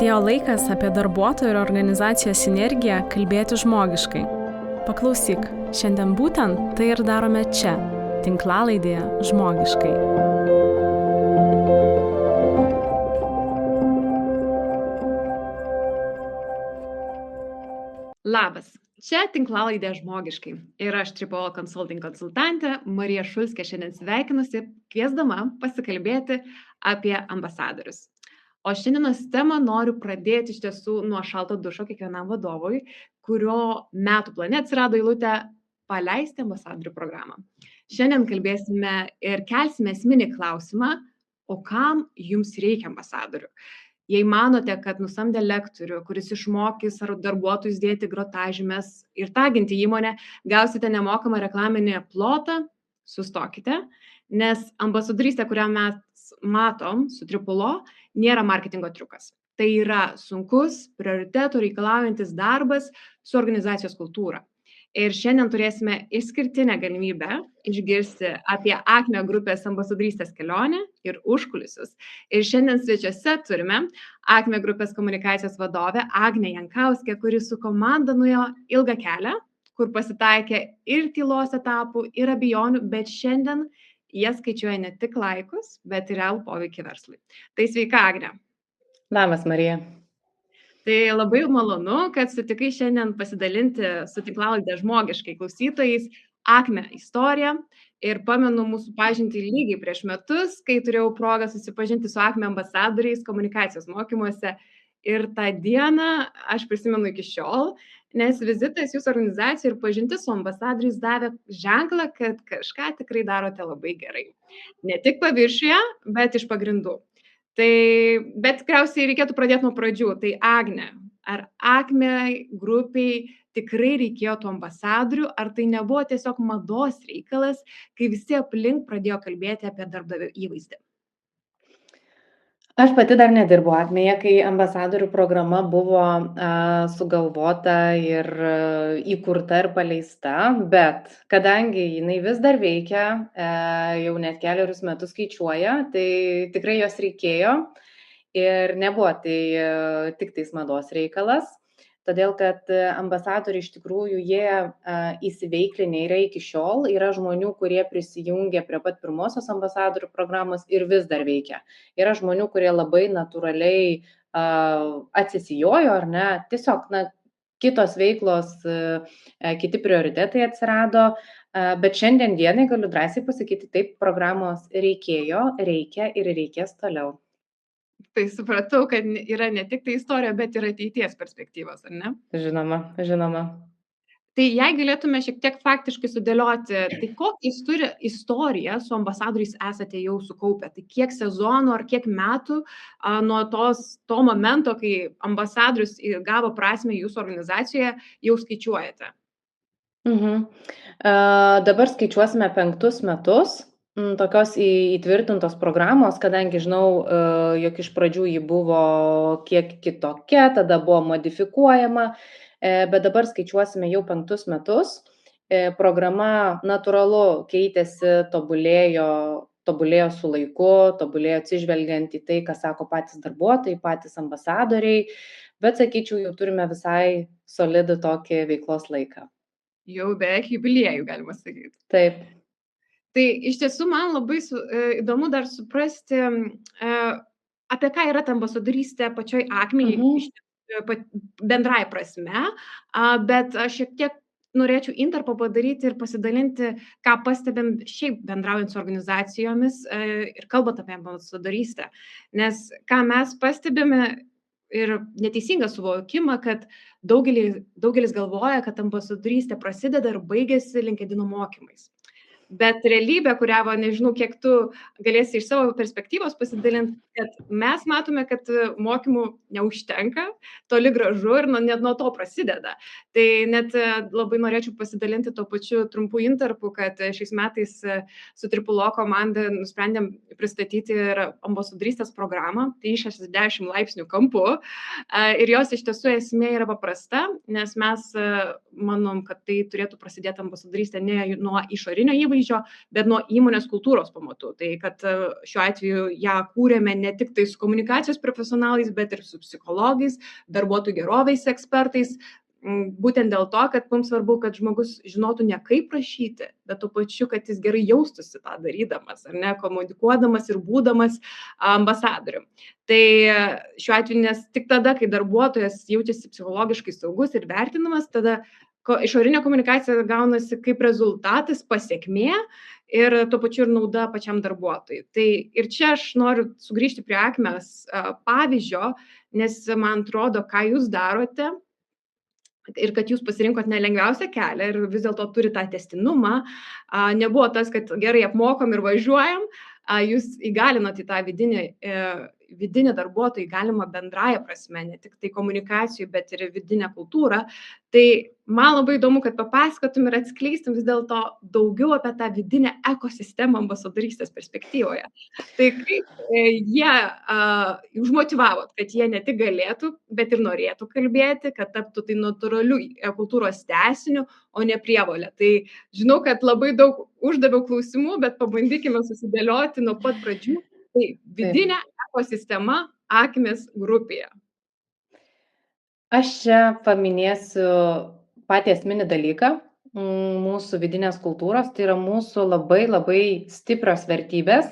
Atėjo laikas apie darbuotojų ir organizacijos sinergiją kalbėti žmogiškai. Paklausyk, šiandien būtent tai ir darome čia, tinklalaidėje Žmogiškai. Labas, čia tinklalaidė Žmogiškai ir aš Triple Consulting konsultantė Marija Šulskė šiandien sveikinusi, kviesdama pasikalbėti apie ambasadorius. O šiandienos temą noriu pradėti iš tiesų nuo šalto dušo kiekvienam vadovui, kurio metų plane atsirado eilutė paleisti ambasadorių programą. Šiandien kalbėsime ir kelsime esminį klausimą, o kam jums reikia ambasadorių? Jei manote, kad nusamdę lektorių, kuris išmokys ar darbuotojus dėti grotažymes ir taginti įmonę, gausite nemokamą reklaminį plotą, sustokite, nes ambasadorystė, kurią mes matom su Triple, nėra marketingo triukas. Tai yra sunkus, prioritetų reikalaujantis darbas su organizacijos kultūra. Ir šiandien turėsime išskirtinę galimybę išgirsti apie Acme grupės ambasadorystės kelionę ir užkulisius. Ir šiandien svečiuose turime Acme grupės komunikacijos vadovę Agnę Jankauskę, kuri su komanda nuėjo ilgą kelią, kur pasitaikė ir tylos etapų, ir abejonių, bet šiandien jie skaičiuoja ne tik laikus, bet ir realų poveikį verslui. Tai sveika, Agne. Labas, Marija. Tai labai malonu, kad sutikai šiandien pasidalinti su tinklalaidė Žmogiškai klausytojais Acme istoriją. Ir pamenu mūsų pažintį lygiai prieš metus, kai turėjau progą susipažinti su Acme ambasadoriais komunikacijos mokymuose. Ir tą dieną aš prisimenu iki šiol, nes vizitas jūsų organizacijai ir pažintis su ambasadoriais davė ženklą, kad kažką tikrai darote labai gerai. Ne tik paviršiuje, bet iš pagrindų. Bet tikriausiai reikėtų pradėti nuo pradžių. Tai Agne, ar Acme grupiai tikrai reikėjo tų ambasadorių, ar tai nebuvo tiesiog mados reikalas, kai visi aplink pradėjo kalbėti apie darbdavio įvaizdį? Aš pati dar nedirbu Acmėje, kai ambasadorių programa buvo sugalvota ir įkurta ir paleista, bet kadangi jinai vis dar veikia, jau net keliarius metus skaičiuoja, tai tikrai jos reikėjo ir nebuvo tai tik tais mados reikalas, todėl kad ambasadoriai iš tikrųjų jie įsiveiklinę yra iki šiol, yra žmonių, kurie prisijungė prie pat pirmosios ambasadorių programos ir vis dar veikia. Yra žmonių, kurie labai natūraliai atsisijojo, ar ne, tiesiog kitos veiklos, kiti prioritetai atsirado, bet šiandien dienai galiu drąsiai pasakyti, taip, programos reikėjo, reikia ir reikės toliau. Tai supratau, kad yra ne tik tai istorija, bet ir ateities perspektyvos, ar ne? Žinoma, žinoma. Tai jei galėtume šiek tiek faktiškai sudėlioti, tai kokią jūs turi istoriją su ambasadoriais esate jau sukaupę? Tai kiek sezonų ar kiek metų nuo to momento, kai ambasadorius gavo prasmę jūsų organizacijoje, jau skaičiuojate? Dabar skaičiuosime 5 metus. Tokios įtvirtintos programos, kadangi žinau, jog iš pradžių ji buvo kiek kitokia, tada buvo modifikuojama, bet dabar skaičiuosime jau 5 metus. Programa natūralu keitėsi, tobulėjo su laiku, tobulėjo atsižvelgiant į tai, ką sako patys darbuotojai, patys ambasadoriai, bet sakyčiau, jau turime visai solidų tokį veiklos laiką. Jau beveik jubiliejų, galima sakyti. Taip. Tai iš tiesų man labai įdomu dar suprasti, apie ką yra ta ambasadorystė pačioj Acmėj, bendrai prasme, bet aš šiek tiek norėčiau intarpą padaryti ir pasidalinti, ką pastebim šiaip bendraujant su organizacijomis ir kalbant apie ambasadorystę. Nes ką mes pastebime ir neteisingą suvokimą, kad daugelis galvoja, kad ambasadorystė prasideda ir baigėsi LinkedIn mokymais. Bet realybė, kurią, nežinau, kiek tu galėsi iš savo perspektyvos pasidalinti, kad mes matome, kad mokymų neužtenka, toli gražu ir net nuo to prasideda. Tai net labai norėčiau pasidalinti to pačiu trumpu intarpu, kad šiais metais su Triple komanda nusprendėm pristatyti ir ambasadorystės programą, tai 60 laipsnių kampu. Ir jos iš tiesų esmė yra paprasta, nes mes manom, kad tai turėtų prasidėti ambasadorystė ne nuo išorinio įvaizdžio, įvaizdžio, bet nuo įmonės kultūros pamatų. Tai kad šiuo atveju ją kūrėme ne tik tai su komunikacijos profesionalais, bet ir su psichologais, darbuotojų gerovės ekspertais. Būtent dėl to, kad mums svarbu, kad žmogus žinotų ne kaip prašyti, bet tuo pačiu, kad jis gerai jaustųsi tą darydamas, ar ne, komunikuodamas ir būdamas ambasadorium. Tai šiuo atveju, nes tik tada, kai darbuotojas jaučiasi psichologiškai saugus ir vertinamas, tada išorinė komunikacija gaunasi kaip rezultatas, pasekmė ir tuo pačiu ir nauda pačiam darbuotojui. Tai ir čia aš noriu sugrįžti prie Akmės pavyzdžio, nes man atrodo, ką jūs darote, ir kad jūs pasirinkot nelengviausią kelią ir vis dėlto turi tą tęstinumą, nebuvo tas, kad gerai apmokom ir važiuojam, jūs įgalinot į tą vidinį darbuotojų įgalimą bendraja prasme, ne tik tai komunikacijų, bet ir vidinę kultūrą. Tai man labai įdomu, kad papasakotum ir atskleistum vis dėlto daugiau apie tą vidinę ekosistemą ambasadorystės perspektyvoje. Tai kaip jie užmotyvavot, kad jie ne tik galėtų, bet ir norėtų kalbėti, kad taptų tai natūraliu kultūros tęsiniu, o ne prievolė. Tai žinau, kad labai daug uždaviau klausimų, bet pabandykime susidėlioti nuo pat pradžių. Tai vidinė ekosistema Akmės grupėje. Aš čia paminėsiu patį esminį dalyką mūsų vidinės kultūros, tai yra mūsų labai labai stiprios vertybės.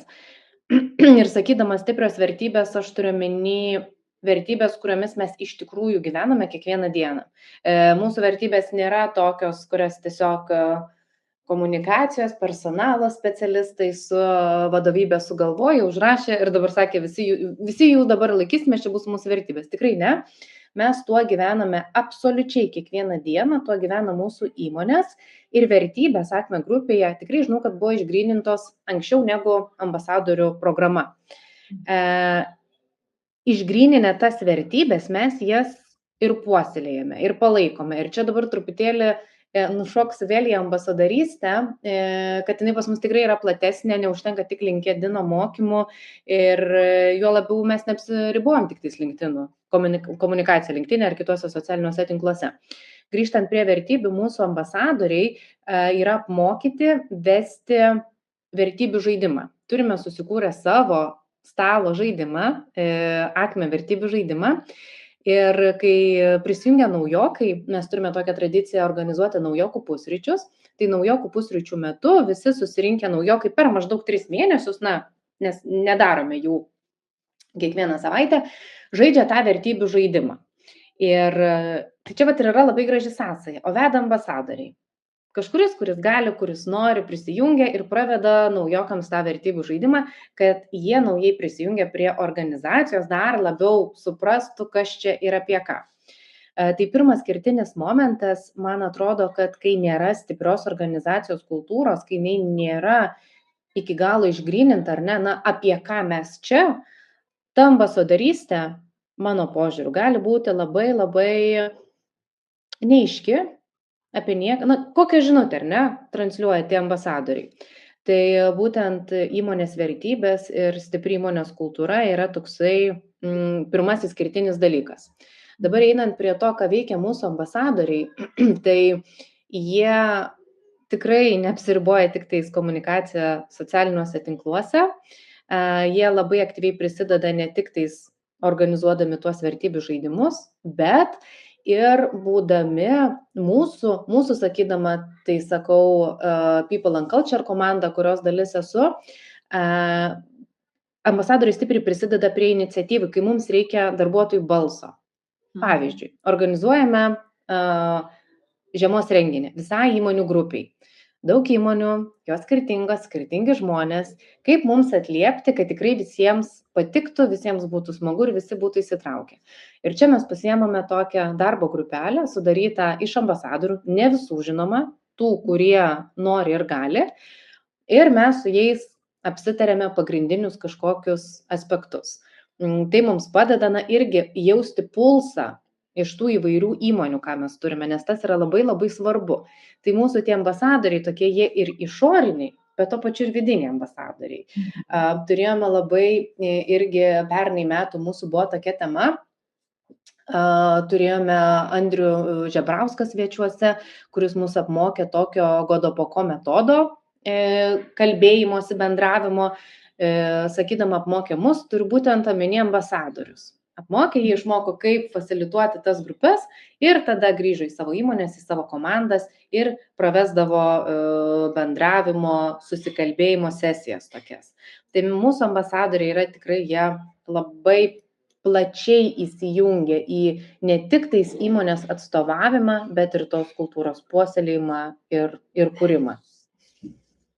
Ir sakydama stiprios vertybės, aš turiu omeny vertybės, kuriomis mes iš tikrųjų gyvename kiekvieną dieną. Mūsų vertybės nėra tokios, kurias tiesiog komunikacijos, personalo specialistai su vadovybė sugalvojo, užrašė ir dabar sakė, visi jų dabar laikysime, čia bus mūsų vertybės. Tikrai ne. Mes tuo gyvename absoliučiai kiekvieną dieną, tuo gyvena mūsų įmonės ir vertybės Akme grupėje tikrai žinau, kad buvo išgrynintos anksčiau negu ambasadorių programa. Išgryninę tas vertybės mes jas ir puoselėjame, ir palaikome. Ir čia dabar truputėlį nušoksiu vėl į ambasadorystę, kad jinai pas mus tikrai yra platesnė, neužtenka tik LinkedIno mokymų ir juo labiau mes neapsiribuojam tik tais LinkedInu, komunikacija LinkedIn ar kitose socialiniuose tinkluose. Grįžtant prie vertybių, mūsų ambasadoriai yra apmokyti vesti vertybių žaidimą. Turime susikūrę savo stalo žaidimą, Akme vertybių žaidimą. Ir kai prisijungia naujokai, mes turime tokią tradiciją organizuoti naujokų pusryčius, tai naujokų pusryčių metu visi susirinkę naujokai per maždaug 3 mėnesius, nes nedarome jų kiekvieną savaitę, žaidžia tą vertybių žaidimą. Ir tai čia vat ir yra labai graži sąsaja, o veda ambasadoriai. Kažkuris, kuris gali, kuris nori, prisijungia ir praveda naujokams tą vertybių žaidimą, kad jie naujai prisijungia prie organizacijos, dar labiau suprastų, kas čia ir apie ką. Tai pirmas kertinis momentas, man atrodo, kad kai nėra stiprios organizacijos kultūros, kai jinai nėra iki galo išgryninta, ar ne, apie ką mes čia, ta ambasadorystė, mano požiūriu, gali būti labai labai neaiški, apie kokią žinutę, ar ne, transliuoja tie ambasadoriai. Tai būtent įmonės vertybės ir stipri įmonės kultūra yra toksai pirmasis kertinis dalykas. Dabar einant prie to, ką veikia mūsų ambasadoriai, tai jie tikrai neapsiriboja tik tais komunikacija socialiniuose tinkluose, jie labai aktyviai prisideda ne tik tais organizuodami tuos vertybių žaidimus, bet ir būdami mūsų sakydama, tai sakau, People and Culture komanda, kurios dalis esu, ambasadoriai stipriai prisideda prie iniciatyvų, kai mums reikia darbuotojų balso. Pavyzdžiui, organizuojame žiemos renginį visai įmonių grupiai. Daug įmonių, jos skirtingos, skirtingi žmonės, kaip mums atliepti, kad tikrai visiems patiktų, visiems būtų smagu ir visi būtų įsitraukę. Ir čia mes pasiėmame tokią darbo grupelę, sudarytą iš ambasadorių, ne visų žinoma, tų, kurie nori ir gali, ir mes su jais apsitarėme pagrindinius kažkokius aspektus. Tai mums padeda irgi jausti pulsą iš tų įvairių įmonių, ką mes turime, nes tas yra labai labai svarbu. Tai mūsų tie ambasadoriai tokie jie ir išoriniai, bet to pačiu ir vidiniai ambasadoriai. Turėjome labai irgi pernai metų mūsų buvo tokia tema, turėjome Andrių Žebrauską svečiuose, kuris mus apmokė tokio Godopoko metodo kalbėjimosi, bendravimo, sakydama apmokė mus, turiu būtent omeny ambasadorius. Apmokė, jie išmoko, kaip fasilituoti tas grupės ir tada grįžo į savo įmonės, į savo komandas ir pravesdavo bendravimo, susikalbėjimo sesijas tokias. Tai mūsų ambasadoriai yra tikrai, jie labai plačiai įsijungia į ne tik tais įmonės atstovavimą, bet ir tos kultūros puoselėjimą ir kūrimą.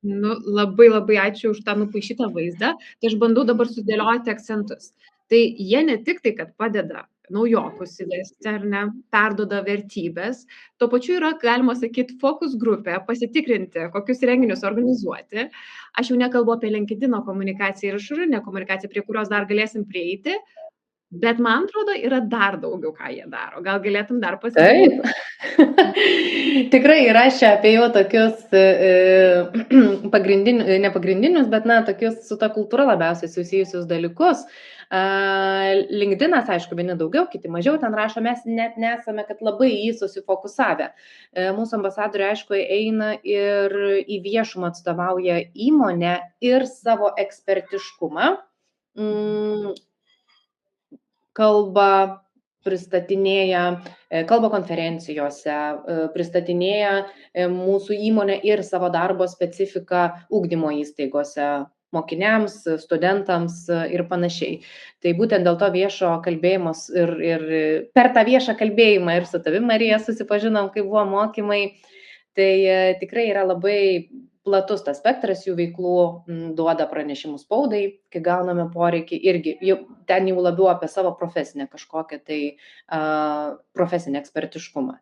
Nu, labai labai ačiū už tą nupaišytą vaizdą. Tai aš bandau dabar sudėlioti akcentus. Tai jie ne tik tai, kad padeda naujokus įvesti, ar ne, perduoda vertybės, tuo pačiu yra, galima sakyti, fokus grupė, pasitikrinti, kokius renginius organizuoti. Aš jau nekalbu apie LinkedIn komunikaciją ir išorinę komunikaciją, prie kurios dar galėsim prieiti, bet man atrodo, yra dar daugiau, ką jie daro. Gal galėtum dar pasidalinti? Taip. Tikrai yra čia apie jau tokius ne pagrindinius, bet tokius su ta kultūra labiausiai susijusius dalykus. LinkedInas, aišku, vieni daugiau, kiti mažiau ten rašo, mes net nesame, kad labai jį susifokusavę. Mūsų ambasadoriai, aišku, eina ir į viešumą atstovauja įmonę ir savo ekspertiškumą. Kalba pristatinėja, kalba konferencijose, pristatinėja mūsų įmonę ir savo darbo specifiką ugdymo įstaigose, mokiniams, studentams ir panašiai. Tai būtent dėl to viešo kalbėjimas ir per tą viešą kalbėjimą ir su tavimi, Marija, susipažinom, kai buvo mokymai. Tai tikrai yra labai platus tas spektras jų veiklų, duoda pranešimus spaudai, kai gauname poreikį, irgi ten jau labiau apie savo profesinę kažkokią tai profesinę ekspertiškumą.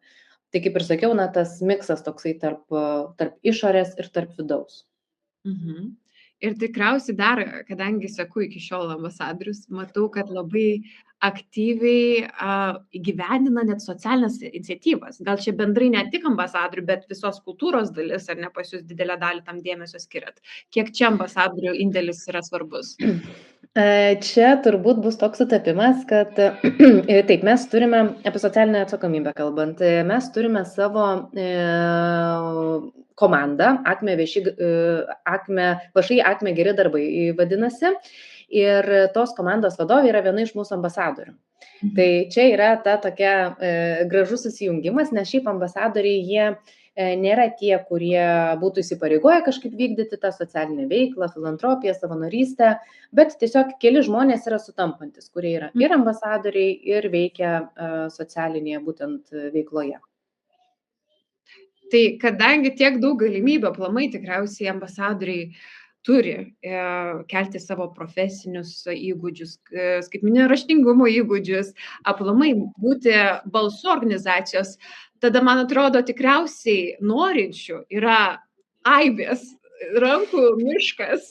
Tai kaip ir sakiau, tas miksas toksai tarp išorės ir tarp vidaus. Mhm. Ir tikriausiai dar, kadangi seku iki šiol ambasadorius, matau, kad labai aktyviai įgyvendina net socialinės iniciatyvas. Gal čia bendrai ne tik ambasadorių, bet visos kultūros dalis, ar ne, pas jūs didelę dalį tam dėmesio skiriat? Kiek čia ambasadorių indėlis yra svarbus? Čia turbūt bus toks sutapimas, kad taip, mes turime, apie socialinę atsakomybę kalbant, mes turime savo komandą, Akme geri darbai vadinasi, ir tos komandos vadovė yra viena iš mūsų ambasadorių. Tai čia yra ta tokia gražus susijungimas, nes šiaip ambasadoriai jie nėra tie, kurie būtų įsipareigoję kažkaip vykdyti tą socialinę veiklą, filantropiją, savanorystę, bet tiesiog keli žmonės yra sutampantis, kurie yra ir ambasadoriai, ir veikia socialinėje būtent veikloje. Tai kadangi tiek daug galimybių, aplamai tikriausiai ambasadoriai turi kelti savo profesinius įgūdžius, skaitmeninio raštingumo įgūdžius, aplamai būti balsu organizacijos, tada, man atrodo, tikriausiai norinčių yra aibės, rankų miškas.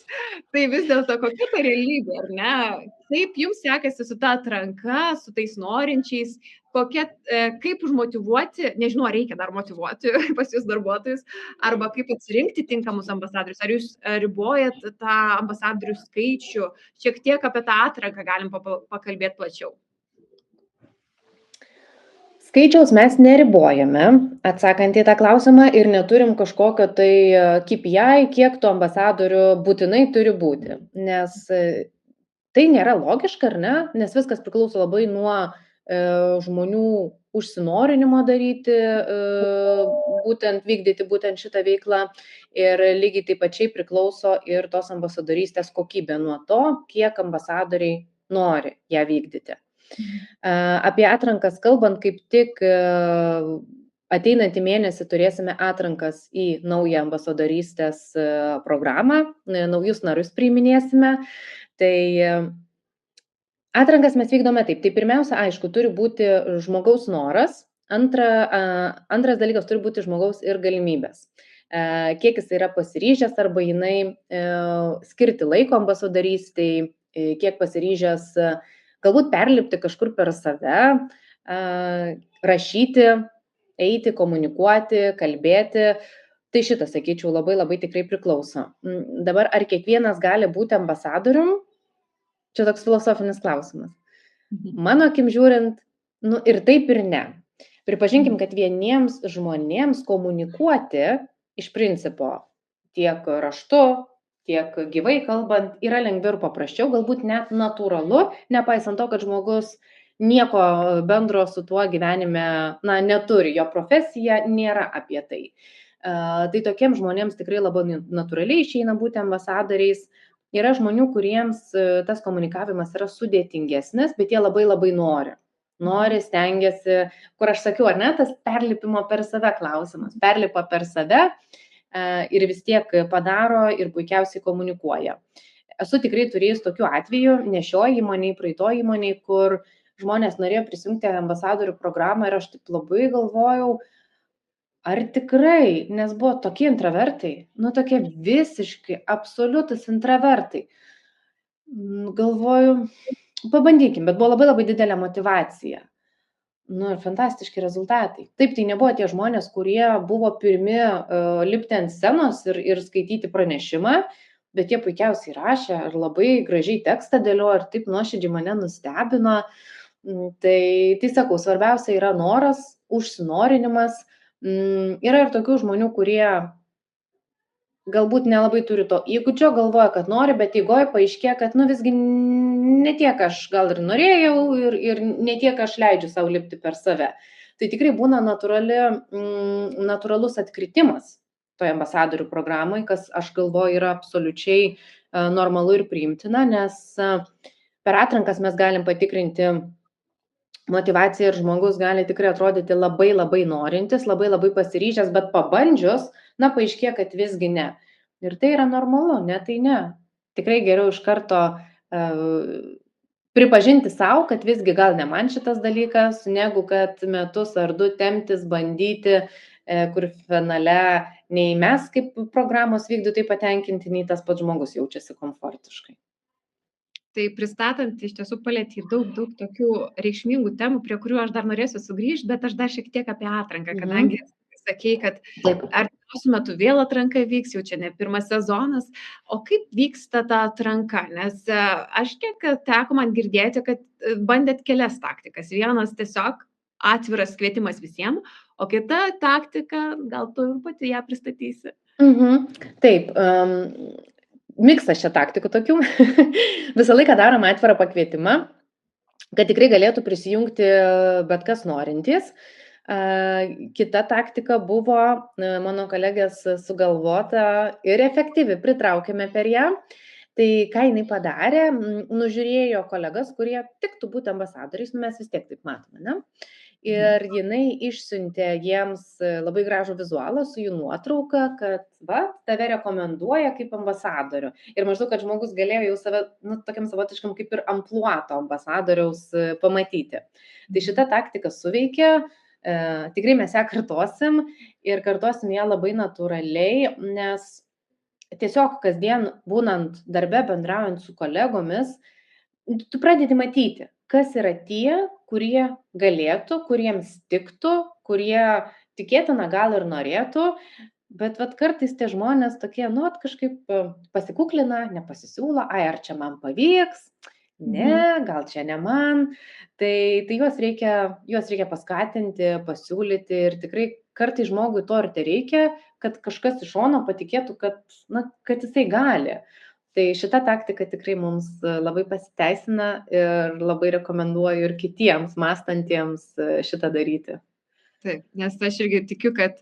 Tai vis dėlto kokia ta realybė, ar ne? Kaip jums sekasi su ta atranka, su tais norinčiais, kaip užmotyvuoti, nežinau, ar reikia dar motyvuoti pas jūs darbuotojus, arba kaip atsirinkti tinkamus ambasadorius, ar jūs ribojat tą ambasadorių skaičių, šiek tiek apie tą atranką galim pakalbėti plačiau. Skaičiaus mes neribojame, atsakant į tą klausimą, ir neturim kažkokio tai KPI, kiek tų ambasadorių būtinai turi būti, nes tai nėra logiška, ar ne, nes viskas priklauso labai nuo žmonių užsinorinimo daryti, būtent vykdyti būtent šitą veiklą, ir lygiai taip pačiai priklauso ir tos ambasadorystės kokybė nuo to, kiek ambasadoriai nori ją vykdyti. Apie atrankas kalbant, kaip tik ateinantį mėnesį turėsime atrankas į naują ambasadorystės programą, naujus narius priiminėsime. Tai atrankas mes vykdome taip. Tai pirmiausia, aišku, turi būti žmogaus noras, antras dalykas turi būti žmogaus ir galimybės. Kiek jis yra pasiryžęs arba jinai skirti laiko ambasadorystei, kiek pasiryžęs galbūt perlipti kažkur per save, rašyti, eiti, komunikuoti, kalbėti. Tai šitas, sakyčiau, labai labai tikrai priklauso. Dabar, ar kiekvienas gali būti ambasadorium? Čia toks filosofinis klausimas. Mano akim žiūrint, ir taip ir ne. Pripažinkim, kad vieniems žmonėms komunikuoti iš principo tiek raštu, tiek gyvai kalbant, yra lengviau ir paprasčiau, galbūt net natūralu, nepaisant to, kad žmogus nieko bendro su tuo gyvenime neturi, jo profesija nėra apie tai. Tai tokiems žmonėms tikrai labai natūraliai išeina būti ambasadoriais. Yra žmonių, kuriems tas komunikavimas yra sudėtingesnis, bet jie labai labai nori. Nori, stengiasi, kur aš sakiau, ar ne, tas perlipimo per save klausimas. Perlipa per save ir vis tiek padaro ir puikiausiai komunikuoja. Esu tikrai turėjus tokių atvejų, ne šioj įmonėj, praeitoj įmonėj, kur žmonės norėjo prisijungti ambasadorių programą ir aš taip labai galvojau, ar tikrai, nes buvo tokie intravertai, tokie visiški, absoliutus intravertai. Galvoju, pabandykim, bet buvo labai labai didelė motyvacija. Ir fantastiški rezultatai. Taip, tai nebuvo tie žmonės, kurie buvo pirmi lipti ant scenos ir skaityti pranešimą, bet jie puikiausiai rašė ir labai gražiai tekstą dėliojo ir taip nuoširdžiai mane nustebino. Tai sakau, svarbiausia yra noras, užsinorinimas. Yra ir tokių žmonių, kurie galbūt nelabai turi to įgūdžio, galvoja, kad nori, bet eigoje paaiškėja, kad visgi ne tiek aš gal ir norėjau ir ne tiek aš leidžiu savo lipti per save. Tai tikrai būna natūralus atkritimas toje ambasadorių programai, kas aš galvoju yra absoliučiai normalu ir priimtina, nes per atrankas mes galim patikrinti motyvaciją ir žmogus gali tikrai atrodyti labai labai norintis, labai labai pasiryžęs, bet pabandžius, paaiškėja, kad visgi ne. Ir tai yra normalu, ne, tai ne. Tikrai geriau iš karto pripažinti savo, kad visgi gal ne man šitas dalykas, negu kad metus ar du temptis, bandyti, kur finale nei mes kaip programos vykdytojai patenkinti, nei tas pats žmogus jaučiasi komfortiškai. Tai pristatant, iš tiesų palietei daug tokių reikšmingų temų, prie kurių aš dar norėsiu sugrįžti, bet aš dar šiek tiek apie atranką, kadangi sakei, kad artimiausiu metu vėl atranka vyks, jau čia ne pirmas sezonas. O kaip vyksta ta atranka? Nes aš kiek teko man girdėti, kad bandėt kelias taktikas. Vienas tiesiog atviras kvietimas visiems, o kita taktika, gal tu pati ją pristatysi? Taip. Miksas čia taktikų tokių. Visą laiką darom atvirą pakvietimą, kad tikrai galėtų prisijungti bet kas norintys. Kita taktika buvo mano kolegės sugalvota ir efektyvi, pritraukėme per ją. Tai ką jinai padarė, nužiūrėjo kolegas, kurie tiktų būti ambasadoriais, mes vis tiek taip matome, ne? Ir jinai išsiuntė jiems labai gražų vizualą su jų nuotrauka, kad tave rekomenduoja kaip ambasadorių. Ir maždaug, kad žmogus galėjo jau save, tokiam savotiškam kaip ir ampluato ambasadoriaus pamatyti. Tai šita taktika suveikė, tikrai mes ją kartosim ir kartosim ją labai natūraliai, nes tiesiog kasdien būnant darbe, bendraujant su kolegomis, tu pradedi matyti, kas yra tie, kurie galėtų, kuriems tiktų, kurie tikėtina gal ir norėtų, bet kartais tie žmonės tokie, kažkaip pasikuklina, nepasisiūlo, ar čia man pavyks, ne, gal čia ne man. Tai juos reikia paskatinti, pasiūlyti ir tikrai kartais žmogui to ir tai reikia, kad kažkas iš šono patikėtų, kad jisai gali. Tai šita taktika tikrai mums labai pasiteisina ir labai rekomenduoju ir kitiems mąstantiems šitą daryti. Taip, nes aš irgi tikiu, kad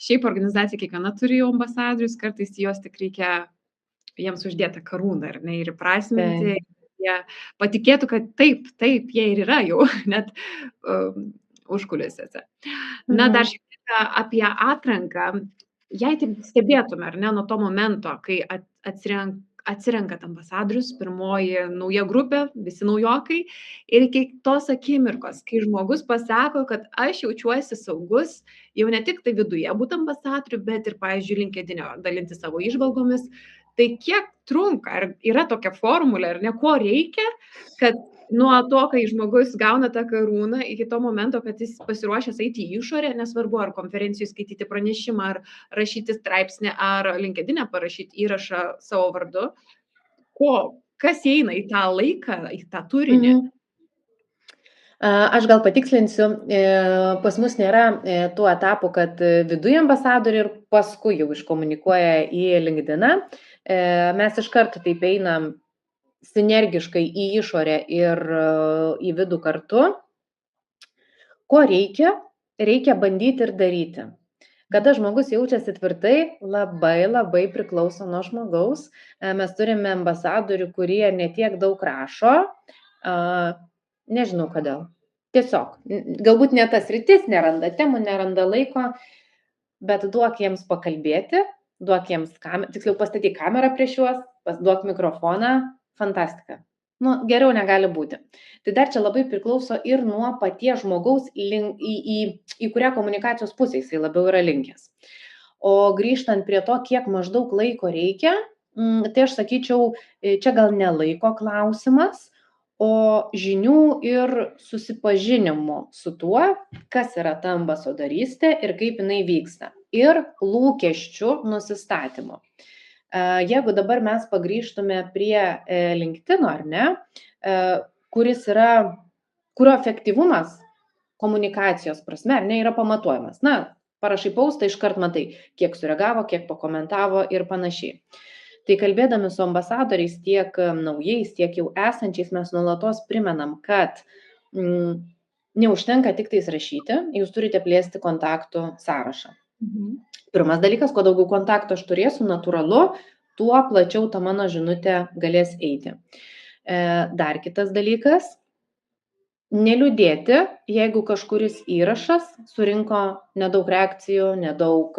šiaip organizacija kiekviena turi jau ambasadorius, kartais jos tik reikia jiems uždėti karūną ir įprasminti, jie patikėtų, kad taip, jie ir yra jau net užkulisiuose. Dar šiek tiek apie atranką, jei taip stebėtume, ar ne, nuo to momento, kai atsirenkat ambasadorius, pirmoji nauja grupė, visi naujokai, ir iki tos akimirkos, kai žmogus pasako, kad aš jaučiuosi saugus, jau ne tik tai viduje būti ambasadoriu, bet ir, pavyzdžiui, LinkedIn'e dalinti savo įžvalgomis, tai kiek trunka, ar yra tokia formulė, ar ne, ko reikia, kad nuo to, kai žmogus gauna tą karūną, iki to momento, kad jis pasiruošęs eiti į išorę, nesvarbu, ar konferencijų skaityti pranešimą, ar rašyti straipsnį, ar LinkedIn'e parašyti įrašą savo vardu, kas eina į tą laiką, į tą turinį? Aš gal patikslinsiu, pas mus nėra tų etapų, kad viduje ambasadoriai ir paskui jau iškomunikuoja į LinkedIn. Mes iš karto taip einam sinergiškai į išorę ir į vidų kartu. Ko reikia? Reikia bandyti ir daryti. Kada žmogus jaučiasi tvirtai, labai priklauso nuo žmogaus. Mes turime ambasadorių, kurie netiek daug rašo. Nežinau kodėl. Tiesiog, galbūt ne tas rytis, neranda temų, neranda laiko, bet duok jiems pakalbėti, duok jiems tiksliau pastatyk kamerą prieš juos, duok mikrofoną, fantastika. Geriau negali būti. Tai dar čia labai priklauso ir nuo paties žmogaus, į kurią komunikacijos pusę jisai labiau yra linkęs. O grįžtant prie to, kiek maždaug laiko reikia, tai aš sakyčiau, čia gal ne laiko klausimas, o žinių ir susipažinimo su tuo, kas yra ta ambasadorystė ir kaip jinai vyksta. Ir lūkesčių nusistatymo. Jeigu dabar mes pagrįžtume prie LinkedIn, ar ne, kurio efektyvumas komunikacijos prasme, ar ne, yra pamatuojamas. Parašai postą, iškart matai, kiek sureagavo, kiek pakomentavo ir panašiai. Tai kalbėdami su ambasadoriais tiek naujais, tiek jau esančiais, mes nuolatos primenam, kad neužtenka tik tais rašyti, jūs turite plėsti kontaktų sąrašą. Pirmas dalykas, kuo daugiau kontaktų aš turėsiu, natūralu, tuo plačiau ta mano žinutė galės eiti. Dar kitas dalykas, neliūdėti, jeigu kažkuris įrašas surinko nedaug reakcijų, nedaug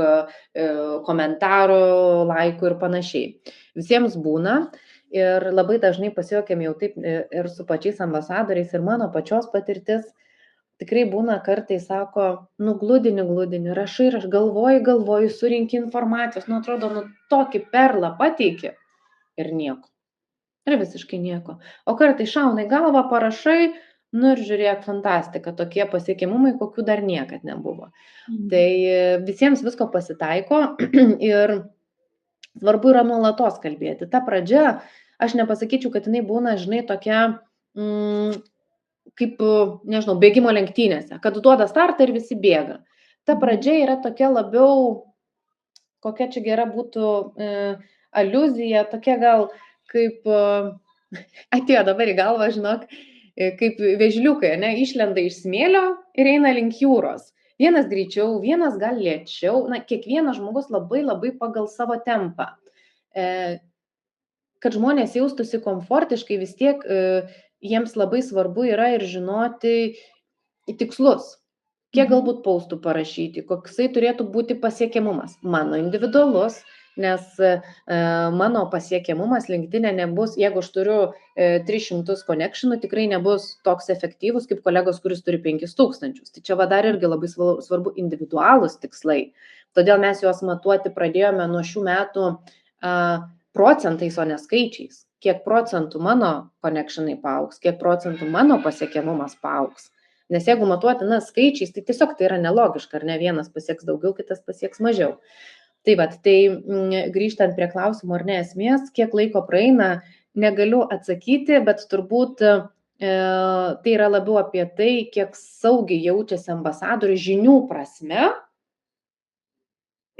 komentarų, laikų ir panašiai. Visiems būna ir labai dažnai pasijuokiam jau taip ir su pačiais ambasadoriais ir mano pačios patirtis. Tikrai būna kartais, sako, gludini, rašai, galvoji, surinki informacijos, atrodo, tokį perlą pateiki ir nieko. Ir visiškai nieko. O kartais šauna į galvą, parašai, ir žiūrėk, fantastika, tokie pasiekimumai, kokių dar niekad nebuvo. Tai visiems visko pasitaiko ir svarbu yra nuolatos kalbėti. Ta pradžia, aš nepasakyčiau, kad jinai būna, žinai, tokia kaip, nežinau, bėgimo lenktynėse, kad duoda startą ir visi bėga. Ta pradžia yra tokia labiau, kokia čia gera būtų aliuzija, tokia gal kaip, atėjo dabar į galvą, žinok, kaip vėžliukai, ne, išlenda iš smėlio ir eina link jūros. Vienas greičiau, vienas gal lėčiau, kiekvienas žmogus labai pagal savo tempą. Kad žmonės jaustųsi komfortiškai, vis tiek jiems labai svarbu yra ir žinoti tikslus, kiek galbūt postų parašyti, koksai turėtų būti pasiekiamumas. Mano individualus, nes mano pasiekiamumas LinkedIn nebus, jeigu aš turiu 300 connectionų, tikrai nebus toks efektyvus kaip kolegos, kuris turi 5000. Tai čia dar irgi labai svarbu individualūs tikslai. Todėl mes juos matuoti pradėjome nuo šių metų procentais, o ne skaičiais. Kiek procentų mano connectionai paaugs, kiek procentų mano pasiekiamumas paaugs. Nes jeigu matuoti skaičiais, tai tiesiog tai yra nelogiška, ar ne, vienas pasieks daugiau, kitas pasieks mažiau. Tai grįžtant prie klausimo, ar ne esmės, kiek laiko praeina, negaliu atsakyti, bet turbūt tai yra labiau apie tai, kiek saugiai jaučiasi ambasadorius žinių prasme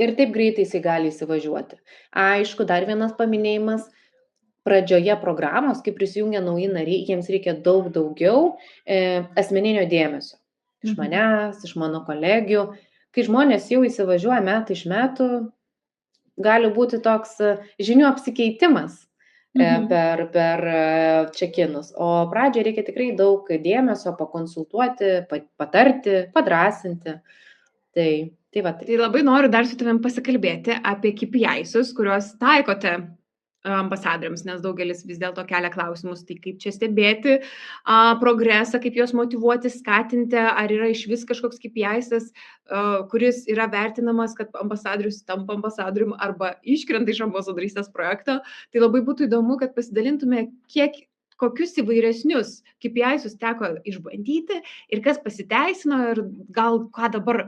ir taip greitai jisai gali įsivažiuoti. Aišku, dar vienas paminėjimas. Pradžioje programos, kai prisijungia nauji nariai, jiems reikia daug daugiau asmeninio dėmesio. Iš manęs, iš mano kolegių. Kai žmonės jau įsivažiuoja metai iš metų, gali būti toks žinių apsikeitimas per check-inus. O pradžioje reikia tikrai daug dėmesio, pakonsultuoti, patarti, padrąsinti. Tai labai noriu dar su tavim pasikalbėti apie KPIs, kuriuos taikote ambasadoriams, nes daugelis vis dėlto kelia klausimus, tai kaip čia stebėti progresą, kaip juos motyvuoti, skatinti, ar yra iš vis kažkoks KPIs, kuris yra vertinamas, kad ambasadorius tampa ambasadorium arba iškrenta iš ambasadorystės projekto. Tai labai būtų įdomu, kad pasidalintume, kokius įvairesnius KPIs teko išbandyti ir kas pasiteisino ir gal ką dabar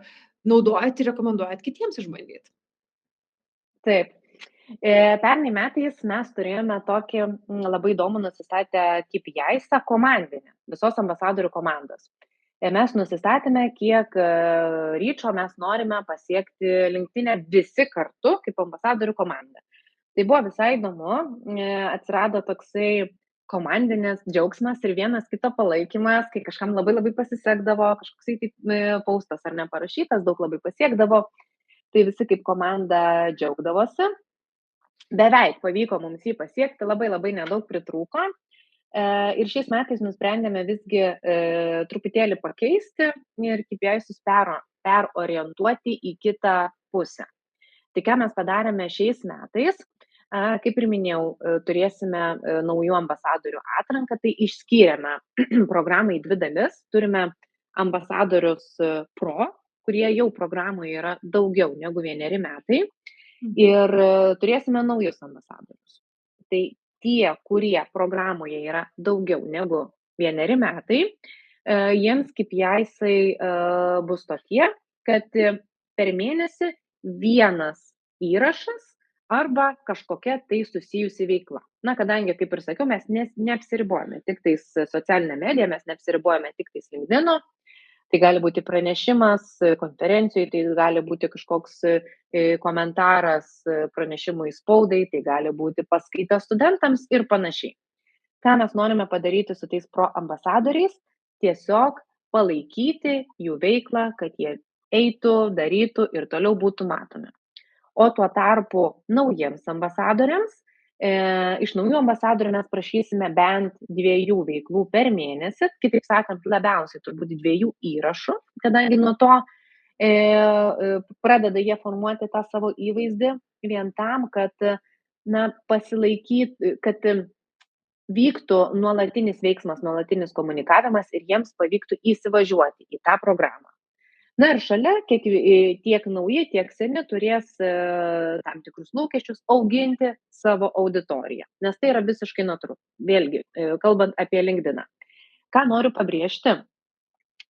naudojat ir rekomenduojat kitiems išbandyti. Taip. Pernai metais mes turėjome tokį labai įdomų nusistatę KPI komandinį. visos ambasadorių komandos. Mes nusistatėme, kiek ryčo mes norime pasiekti LinkedIn'e visi kartu kaip ambasadorių komanda. Tai buvo visai įdomu, atsirado toksai komandinis džiaugsmas ir vienas kito palaikymas, kai kažkam labai labai pasisekdavo, kažkoksai taip paustas ar neparašytas, daug labai pasiekdavo, tai visi kaip komanda džiaugdavosi. Beveik pavyko mums jį pasiekti, labai labai nedaug pritrūko. Ir šiais metais nusprendėme visgi truputėlį pakeisti ir KPI'sus perorientuoti į kitą pusę. Tai ką mes padarėme šiais metais, kaip ir minėjau, turėsime naujų ambasadorių atranką, tai išskyrėme programą į 2 dalis. Turime ambasadorius pro, kurie jau programoje yra daugiau negu 1 metai, ir turėsime naujus ambasadorius. Tai tie, kurie programoje yra daugiau negu 1 metai, jiems KPI'sai bus tokie, kad per mėnesį 1 įrašas arba kažkokia tai susijusi veikla. Na, kadangi, kaip ir sakiau, mes neapsiribojame tik tais socialinę mediją, mes neapsiribojame tik tais LinkedIn'o. Tai gali būti pranešimas konferencijai, tai gali būti kažkoks komentaras pranešimui spaudai, tai gali būti paskaita studentams ir panašiai. Ką mes norime padaryti su tais pro ambasadoriais? Tiesiog palaikyti jų veiklą, kad jie eitų, darytų ir toliau būtų matomi. O tuo tarpu naujiems ambasadoriams, iš naujų ambasadorių mes prašysime bent 2 veiklų per mėnesį, kitaip sakant, labiausiai turbūt 2 įrašų, kadangi nuo to pradeda jie formuoti tą savo įvaizdį vien tam, kad pasilaikytų, kad vyktų nuolatinis veiksmas, nuolatinis komunikavimas ir jiems pavyktų įsivažiuoti į tą programą. Na ir šalia tiek nauji, tiek seni turės tam tikrus lūkesčius auginti savo auditoriją, nes tai yra visiškai natūralu. Vėlgi, kalbant apie LinkedIn'ą. Ką noriu pabrėžti,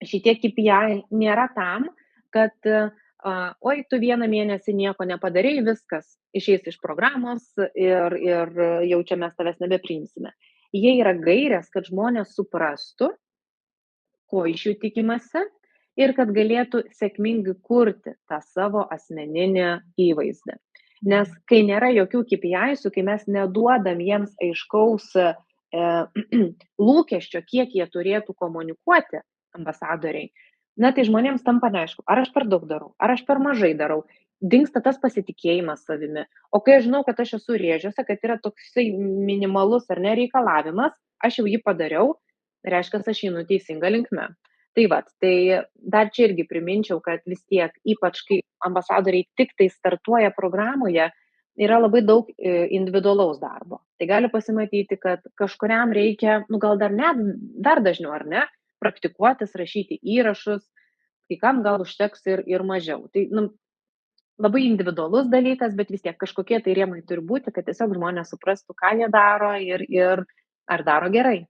šitie KPI nėra tam, kad oi, tu 1 mėnesį nieko nepadarei, viskas, išeis iš programos ir jau čia mes tavęs nebepriimsime. Jie yra gairės, kad žmonės suprastų, ko iš jų tikimasi, ir kad galėtų sėkmingai kurti tą savo asmeninį įvaizdį. Nes kai nėra jokių KPI'sų, kai mes neduodam jiems aiškaus lūkesčio, kiek jie turėtų komunikuoti ambasadoriai, tai žmonėms tampa neaišku, ar aš per daug darau, ar aš per mažai darau, dingsta tas pasitikėjimas savimi. O kai aš žinau, kad aš esu rėžiuose, kad yra toksai minimalus ar nereikalavimas, aš jau jį padariau, reiškia, aš einu teisinga linkme. Tai dar čia irgi priminčiau, kad vis tiek, ypač kai ambasadoriai tik tai startuoja programoje, yra labai daug individualaus darbo. Tai gali pasimatyti, kad kažkuriam reikia, gal dar dažniau, ar ne, praktikuotis, rašyti įrašus, kai kam gal užteks ir mažiau. Tai labai individualus dalykas, bet vis tiek kažkokie tai rėmai turi būti, kad tiesiog žmonės suprastų, ką jie daro ir ar daro gerai.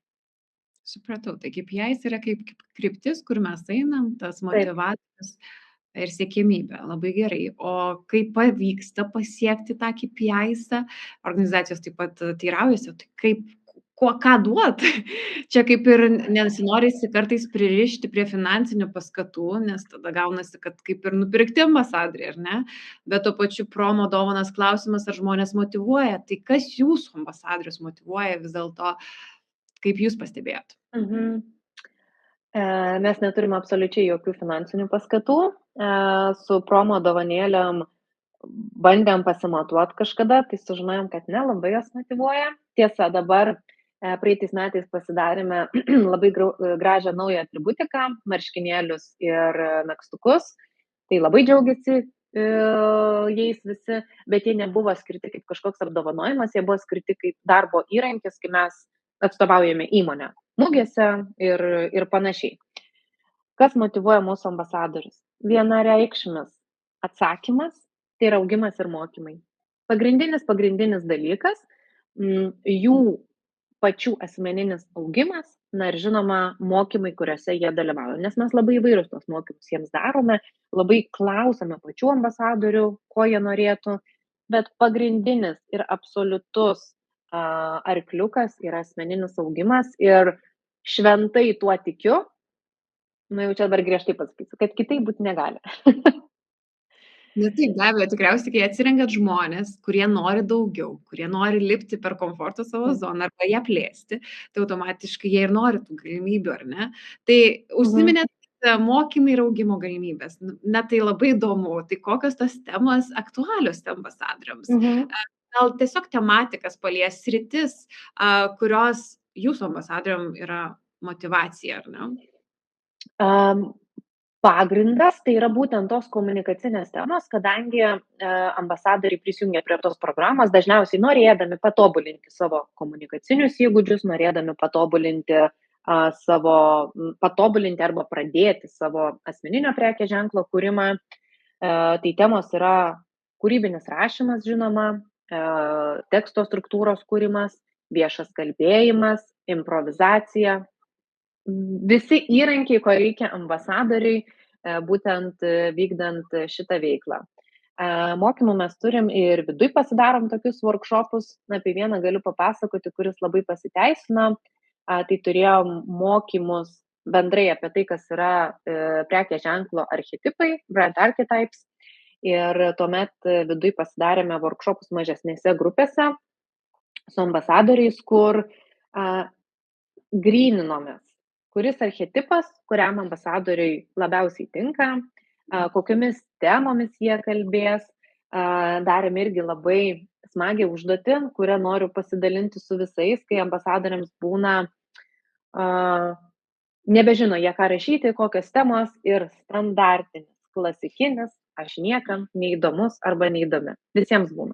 Supratau, tai KPIs yra kaip kryptis, kur mes einam, tas motyvacijos ir siekimybė. Labai gerai. O kaip pavyksta pasiekti tą KPIsą, organizacijos taip pat teiraujasi, tai ką duot? Čia kaip ir nesinorisi kartais pririšti prie finansinių paskatų, nes tada gaunasi, kad kaip ir nupirkti ambasadoriai, ar ne? Bet tuo pačiu promo dovanas klausimas, ar žmonės motyvuoja. Tai kas jūsų ambasadorius motyvuoja vis dėlto? Kaip jūs pastebėjot? Mes neturime absoliučiai jokių finansinių paskatų. Su promo dovanėliam bandėm pasimatuoti kažkada, tai sužinojom, kad nelabai jos motyvuoja. Tiesa, dabar praeitais metais pasidarėme labai gražią naują atributiką, marškinėlius ir megztukus. Tai labai džiaugiasi jais visi, bet jie nebuvo skirti kaip kažkoks apdovanojimas, jie buvo skirti kaip darbo įrankis, kai mes atstovaujame įmonę mugėse ir panašiai. Kas motyvuoja mūsų ambasadorius? Vienareikšmis atsakymas, tai yra augimas ir mokymai. Pagrindinis dalykas, jų pačių asmeninis augimas, ir žinoma, mokymai, kuriuose jie dalyvauja. Nes mes labai įvairius tos mokymus jiems darome, labai klausome pačių ambasadorių, ko jie norėtų, bet pagrindinis ir absoliutus arkliukas yra asmeninis augimas ir šventai tuo tikiu, nu jau čia dabar griežtai pasakysiu, kad kitaip būti negali. Na taip, be abejo, tikriausiai, kai atsirenkat žmonės, kurie nori daugiau, kurie nori lipti per komforto savo zoną arba ją plėsti, tai automatiškai jie ir nori tų galimybių, ar ne? Tai užsiminėt mokymai ir augimo galimybės. Na tai labai įdomu, tai kokios tos temos aktualios ambasadoriams? Gal tiesiog tematikas palies sritis, kurios jūsų ambasadoriam yra motyvacija, ar ne? Pagrindas tai yra būtent tos komunikacinės temos, kadangi ambasadoriai prisijungia prie tos programos, dažniausiai norėdami patobulinti savo komunikacinius įgūdžius, norėdami patobulinti arba pradėti savo asmeninio prekės ženklo kūrimą. Tai temos yra kūrybinis rašymas, žinoma, teksto struktūros kūrimas, viešas kalbėjimas, improvizacija. Visi įrankiai, ko reikia ambasadoriui, būtent vykdant šitą veiklą. Mokymų mes turim ir viduj pasidarom tokius workshopus. Apie vieną galiu papasakoti, kuris labai pasiteisino. Tai turėjom mokymus bendrai apie tai, kas yra prekės ženklo archetipai, brand archetypes. Ir tuomet viduj pasidarėme workshopus mažesnėse grupėse su ambasadoriais, kur grininomės, kuris archetipas, kuriam ambasadoriui labiausiai tinka, kokiomis temomis jie kalbės. Darėm irgi labai smagią užduotį, kurią noriu pasidalinti su visais, kai ambasadoriams būna, nebežino jie ką rašyti, kokios temos ir standartinis, klasikinis, aš niekam neįdomus arba neįdomi. Visiems būna.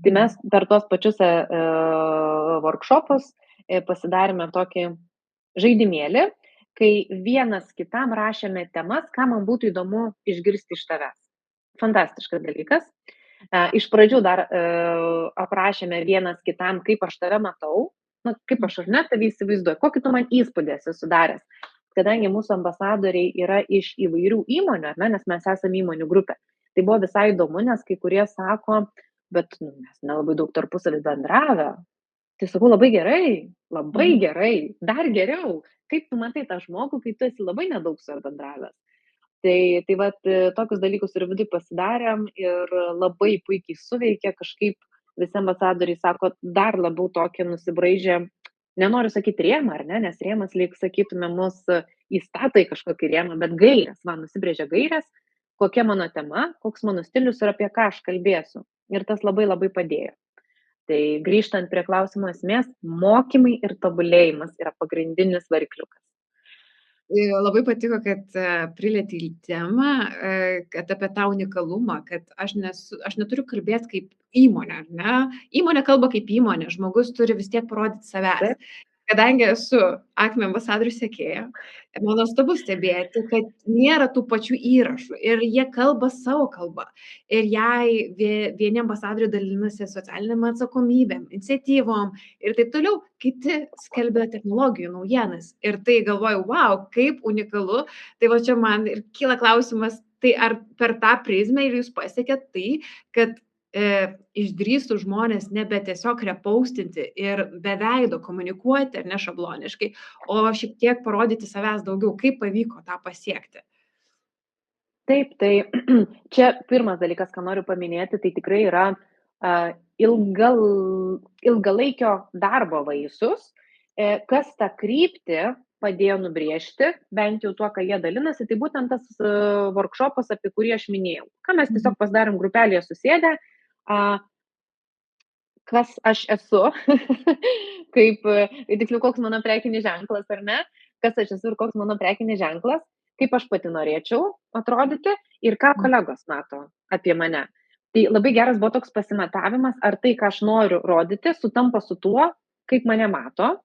Tai mes per tos pačius workshopus pasidarėme tokį žaidimėlį, kai vienas kitam rašėme temas, ką man būtų įdomu išgirsti iš tavęs. Fantastiškas dalykas. Iš pradžių dar aprašėme vienas kitam, kaip aš tave matau, kaip aš ar ne tave įsivaizduoju, kokį tu man įspūdį esi sudaręs. Kadangi mūsų ambasadoriai yra iš įvairių įmonių, ar ne, nes mes esame įmonių grupė. Tai buvo visai įdomu, nes kai kurie sako, bet mes nelabai daug tarpusavį bendravę. Tai sakau, labai gerai, dar geriau. Kaip tu matai tą žmogų, kai tu esi labai nedaug su juo bendravęs. Tai vat, tokius dalykus ir viduj pasidarėm ir labai puikiai suveikė, kažkaip visi ambasadoriai sako, dar labiau tokį nusibraižė, nenoriu sakyti rėmą, ar ne, nes rėmas, lyg sakytume, mus įstato į kažkokį rėmą, bet gairės, man nusibrėžė gairės, kokia mano tema, koks mano stilius ir apie ką aš kalbėsiu. Ir tas labai labai padėjo. Tai grįžtant prie klausimo esmės, mokymai ir tobulėjimas yra pagrindinis varikliukas. Labai patiko, kad prilietė į temą, kad apie tą unikalumą, kad aš neturiu kalbėti kaip įmonė, ar ne? Įmonė kalba kaip įmonė, žmogus turi vis tiek parodyti savęs. Kadangi esu Acme ambasadorių sekėja, man nuostabu stebėti, kad nėra tų pačių įrašų ir jie kalba savo kalbą. Ir jei vieni ambasadoriai dalinasi socialinėm atsakomybėm, iniciatyvom ir taip toliau, kiti skelbia technologijų naujienas. Ir tai galvoju, wow, kaip unikalu. Tai va čia man ir kyla klausimas, tai ar per tą prizmę ir jūs pasiekėt tai, kad išdrįstų žmonės nebe tiesiog repaustinti ir be veido komunikuoti, ar ne šabloniškai, o šiek tiek parodyti savęs daugiau, kaip pavyko tą pasiekti. Taip, tai čia pirmas dalykas, ką noriu paminėti, tai tikrai yra ilgalaikio darbo vaisius, kas tą kryptį padėjo nubrėžti, bent jau tuo, ką jie dalinasi, tai būtent tas workshopas, apie kurį aš minėjau. Ką mes tiesiog pasidarėm grupelėje susėdę, kas aš esu, kaip, tiksliau, koks mano prekinis ženklas, ar ne, kas aš esu ir koks mano prekinis ženklas, kaip aš pati norėčiau atrodyti ir ką kolegos mato apie mane. Tai labai geras buvo toks pasimatavimas, ar tai, ką aš noriu rodyti, sutampa su tuo, kaip mane mato,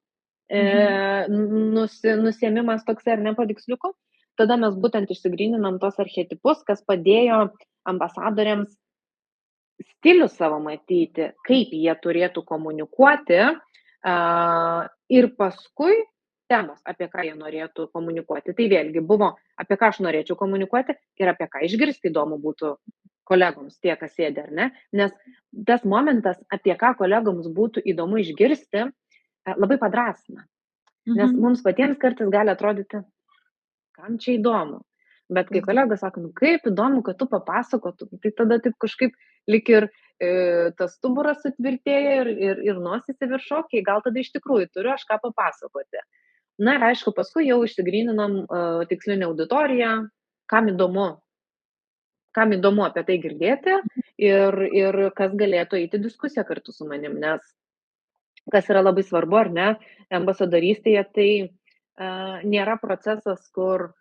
nusiėmimas toks ar ne padiksliuku. Tada mes būtent išsigryninam tos archetipus, kas padėjo ambasadoriams stilių savo matyti, kaip jie turėtų komunikuoti ir paskui temos, apie ką jie norėtų komunikuoti. Tai vėlgi buvo, apie ką aš norėčiau komunikuoti ir apie ką išgirsti įdomu būtų kolegoms, tie, kas sėdi, ar ne? Nes tas momentas, apie ką kolegoms būtų įdomu išgirsti, labai padrasina. Nes Mhm. mums patiems kartais gali atrodyti, kam čia įdomu. Bet kai kolega sako, kaip įdomu, kad tu papasakotum, tai tada taip kažkaip lik ir tas stuburas sutvirtėja ir nosis į viršų, okay, gal tada iš tikrųjų turiu aš ką papasakoti. Na ir aišku, paskui jau išsigryninam tikslinę auditoriją, kam įdomu apie tai girdėti ir kas galėtų eiti diskusiją kartu su manim, nes kas yra labai svarbu, ar ne, ambasadorystėje, tai nėra procesas, kur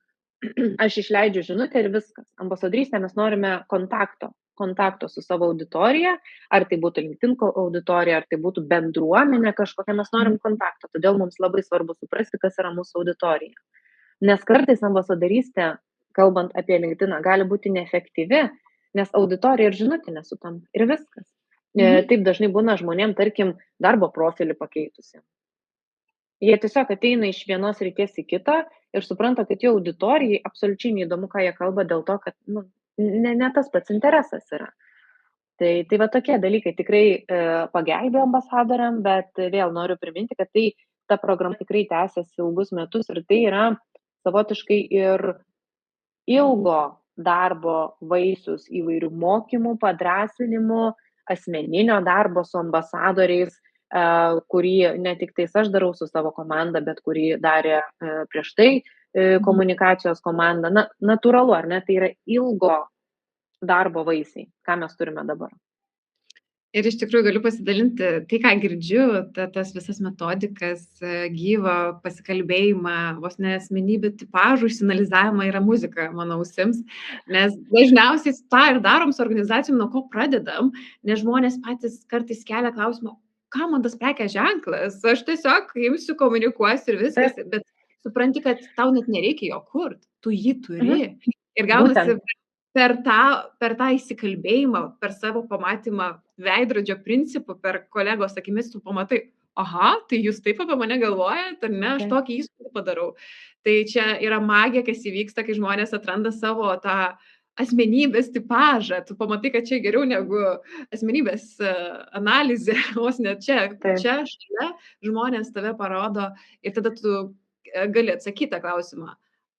aš išleidžiu žinutę ir viskas. Ambasadorystėje mes norime kontakto su savo auditorija, ar tai būtų LinkedIn auditorija, ar tai būtų bendruomenė kažkokia, mes norim kontakto. Todėl mums labai svarbu suprasti, kas yra mūsų auditorija. Nes kartais ambasadorystė, kalbant apie LinkedIn, gali būti neefektyvi, nes auditorija ir žinutė nesutampa. Ir viskas. Taip dažnai būna žmonėm, tarkim, darbo profilį pakeitusi. Jie tiesiog ateina iš vienos ryties į kitą ir supranta, kad jų auditorijai absoliučiai neįdomu, ką jie kalba, dėl to, kad ne tas pats interesas yra. Tai va tokie dalykai tikrai pagelbėjo ambasadoriam, bet vėl noriu priminti, kad ta programa tikrai tęsiasi ilgus metus ir tai yra savotiškai ir ilgo darbo vaisius įvairių mokymų, padrąsinimų, asmeninio darbo su ambasadoriais, kurį ne tik tais aš darau su savo komanda, bet kurį darė prieš tai komunikacijos komanda. Na, natūralu, ar ne, tai yra ilgo darbo vaisiai, ką mes turime dabar. Ir iš tikrųjų galiu pasidalinti tai, ką girdžiu, tas visas metodikas, gyvą pasikalbėjimą, vos ne asmenybių tipažų išsianalizavimą yra muzika mano ausims, nes dažniausiai tą ir darom su organizacijom, nuo ko pradedam, nes žmonės patys kartais kelia klausimą, ką man tas prekės ženklas, aš tiesiog imsiu, komunikuosiu ir viskas, bet supranti, kad tau net nereikia jo kurti, tu jį turi. Ir gaunasi per tą įsikalbėjimą, per savo pamatymą veidrodžio principų, per kolegos akimis tu pamatai, aha, tai jūs taip apie mane galvojat, ar ne, aš tokį įspūdį padarau. Tai čia yra magija, kas įvyksta, kai žmonės atranda savo tą asmenybės tipažą, tu pamatai, kad čia geriau negu asmenybės analizė, vos net čia šalia žmonės tave parodo ir tada tu gali atsakyti tą klausimą.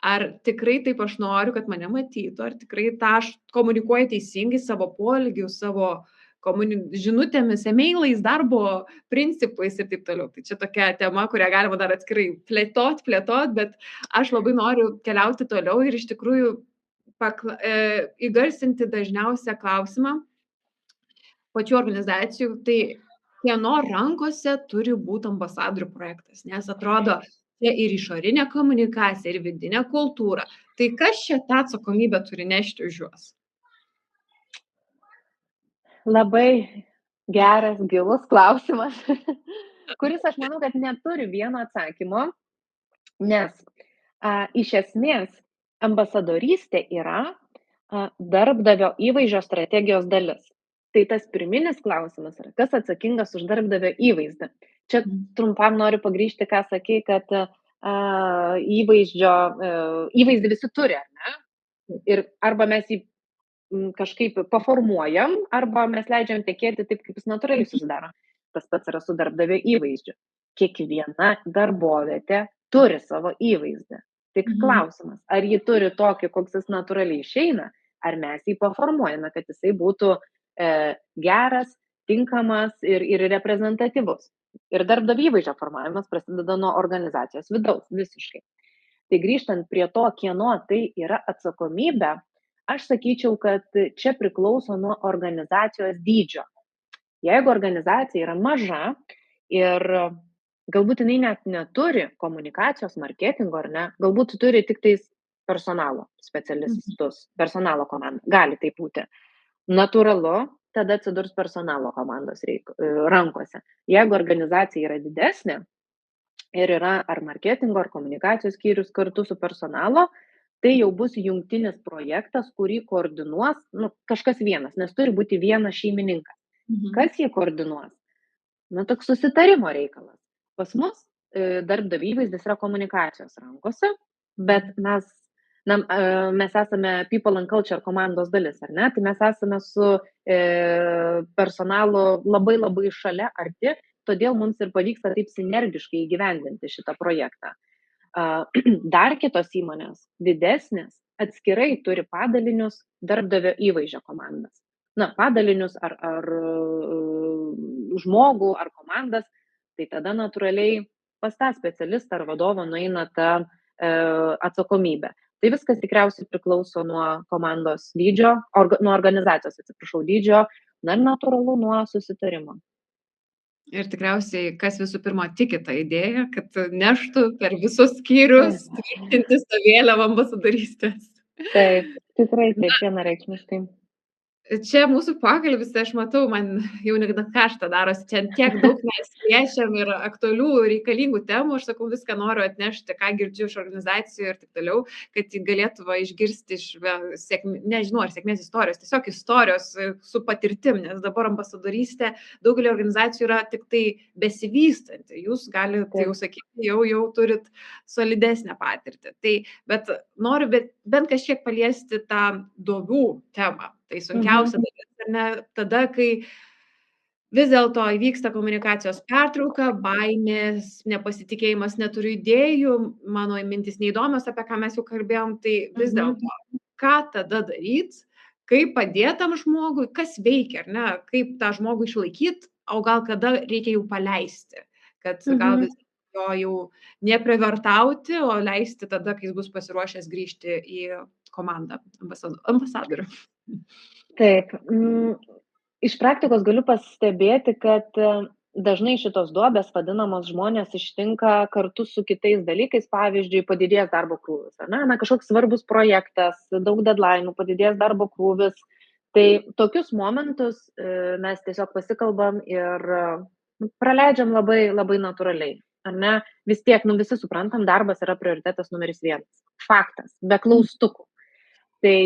Ar tikrai taip aš noriu, kad mane matytų, ar tikrai tą aš komunikuoju teisingai savo poelgiu, savo žinutėmis, emailais, darbo principais ir taip toliau. Tai čia tokia tema, kurią galima dar atskirai plėtot, bet aš labai noriu keliauti toliau ir iš tikrųjų įgarsinti dažniausią klausimą pačių organizacijų, tai kieno rankose turi būti ambasadorių projektas, nes atrodo, ir išorinė komunikacija, ir vidinė kultūra. Tai kas čia tą atsakomybę turi nešti už juos? Labai geras, gilus klausimas, kuris aš manau, kad neturi vieno atsakymo, nes iš esmės ambasadorystė yra darbdavio įvaizdžio strategijos dalis. Tai tas pirminis klausimas yra, kas atsakingas už darbdavio įvaizdį. Čia trumpam noriu pagrįžti, ką sakei, kad įvaizdį visi turi, ar ne? Ir arba mes jį kažkaip paformuojam, arba mes leidžiam tekėti taip, kaip jis natūraliai susidaro. Tas pats yra su darbdavio įvaizdžiu. Kiekviena darbovietė turi savo įvaizdį. Tik klausimas, ar jį turi tokį, koks jis natūraliai išeina, ar mes jį paformuojame, kad jisai būtų geras, tinkamas ir reprezentatyvus. Ir darbdavio įvaizdžio formavimas prasideda nuo organizacijos vidaus visiškai. Tai grįžtant prie to, kieno tai yra atsakomybė, aš sakyčiau, kad čia priklauso nuo organizacijos dydžio. Jeigu organizacija yra maža ir galbūt jinai net neturi komunikacijos, marketingo, ar ne, galbūt turi tik tais personalo specialistus, personalo komandą, gali tai būti. Natūralu, tada atsidurs personalo komandos rankose. Jeigu organizacija yra didesnė ir yra ar marketingo, ar komunikacijos skyrius kartu su personalo, tai jau bus jungtinis projektas, kurį koordinuos kažkas vienas, nes turi būti vienas šeimininkas. Kas jį koordinuos? Toks susitarimo reikalas. Pas mus darbdavio įvaizdis yra komunikacijos rankose, bet mes esame People and Culture komandos dalis, ar ne? Tai mes esame su personalu labai labai šalia, arti, todėl mums ir pavyksta taip sinergiškai įgyvendinti šitą projektą. Dar kitos įmonės, didesnės, atskirai turi padalinius darbdavio įvaizdžio komandas. Padalinius ar žmogų, ar komandas, tai tada natūraliai pas tą specialistą ar vadovą nueina ta atsakomybė. Tai viskas tikriausiai priklauso nuo komandos dydžio, nuo organizacijos, dydžio, ir natūralu nuo susitarimo. Ir tikriausiai, kas visų pirma tiki tą idėją, kad neštų per visus skyrius tvirtintis tą vėliavą ambasadorystės. Taip, tikrai taip, vienareikšmiškai. Čia mūsų pokalbis, aš matau, man jau net karšta darosi, čia tiek daug mes liečiam ir aktualių, reikalingų temų, aš sakau, viską noriu atnešti, ką girdžiu iš organizacijų ir taip toliau, kad galėtų išgirsti iš, nežinau, ar sėkmės istorijos, tiesiog istorijos su patirtim, nes dabar ambasadorystė daugelį organizacijų yra tik tai besivystanti, jūs galite jau sakyti, jau turit solidesnę patirtį. Tai, bet noriu bent kažkiek paliesti tą duobių temą. Tai sunkiausia tada, kai vis dėlto įvyksta komunikacijos pertrauka, baimės, nepasitikėjimas, neturiu idėjų, mano mintis neįdomios, apie ką mes jau kalbėjom, tai vis dėlto, ką tada daryti, kaip padėti tam žmogui, kas veikia, ar ne, kaip tą žmogų išlaikyti, o gal kada reikia jau paleisti, kad gal vis jo jau neprivartauti, o leisti tada, kai jis bus pasiruošęs grįžti į komandą ambasadorių. Taip, iš praktikos galiu pastebėti, kad dažnai šitos duobės vadinamos žmonės ištinka kartu su kitais dalykais, pavyzdžiui, padidėjęs darbo krūvis, kažkoks svarbus projektas, daug deadline'ų, padidėjęs darbo krūvis. Tai tokius momentus mes tiesiog pasikalbam ir praleidžiam labai, labai natūraliai. Vis tiek, visi suprantam, darbas yra prioritetas numeris 1. Faktas, be klaustukų. Tai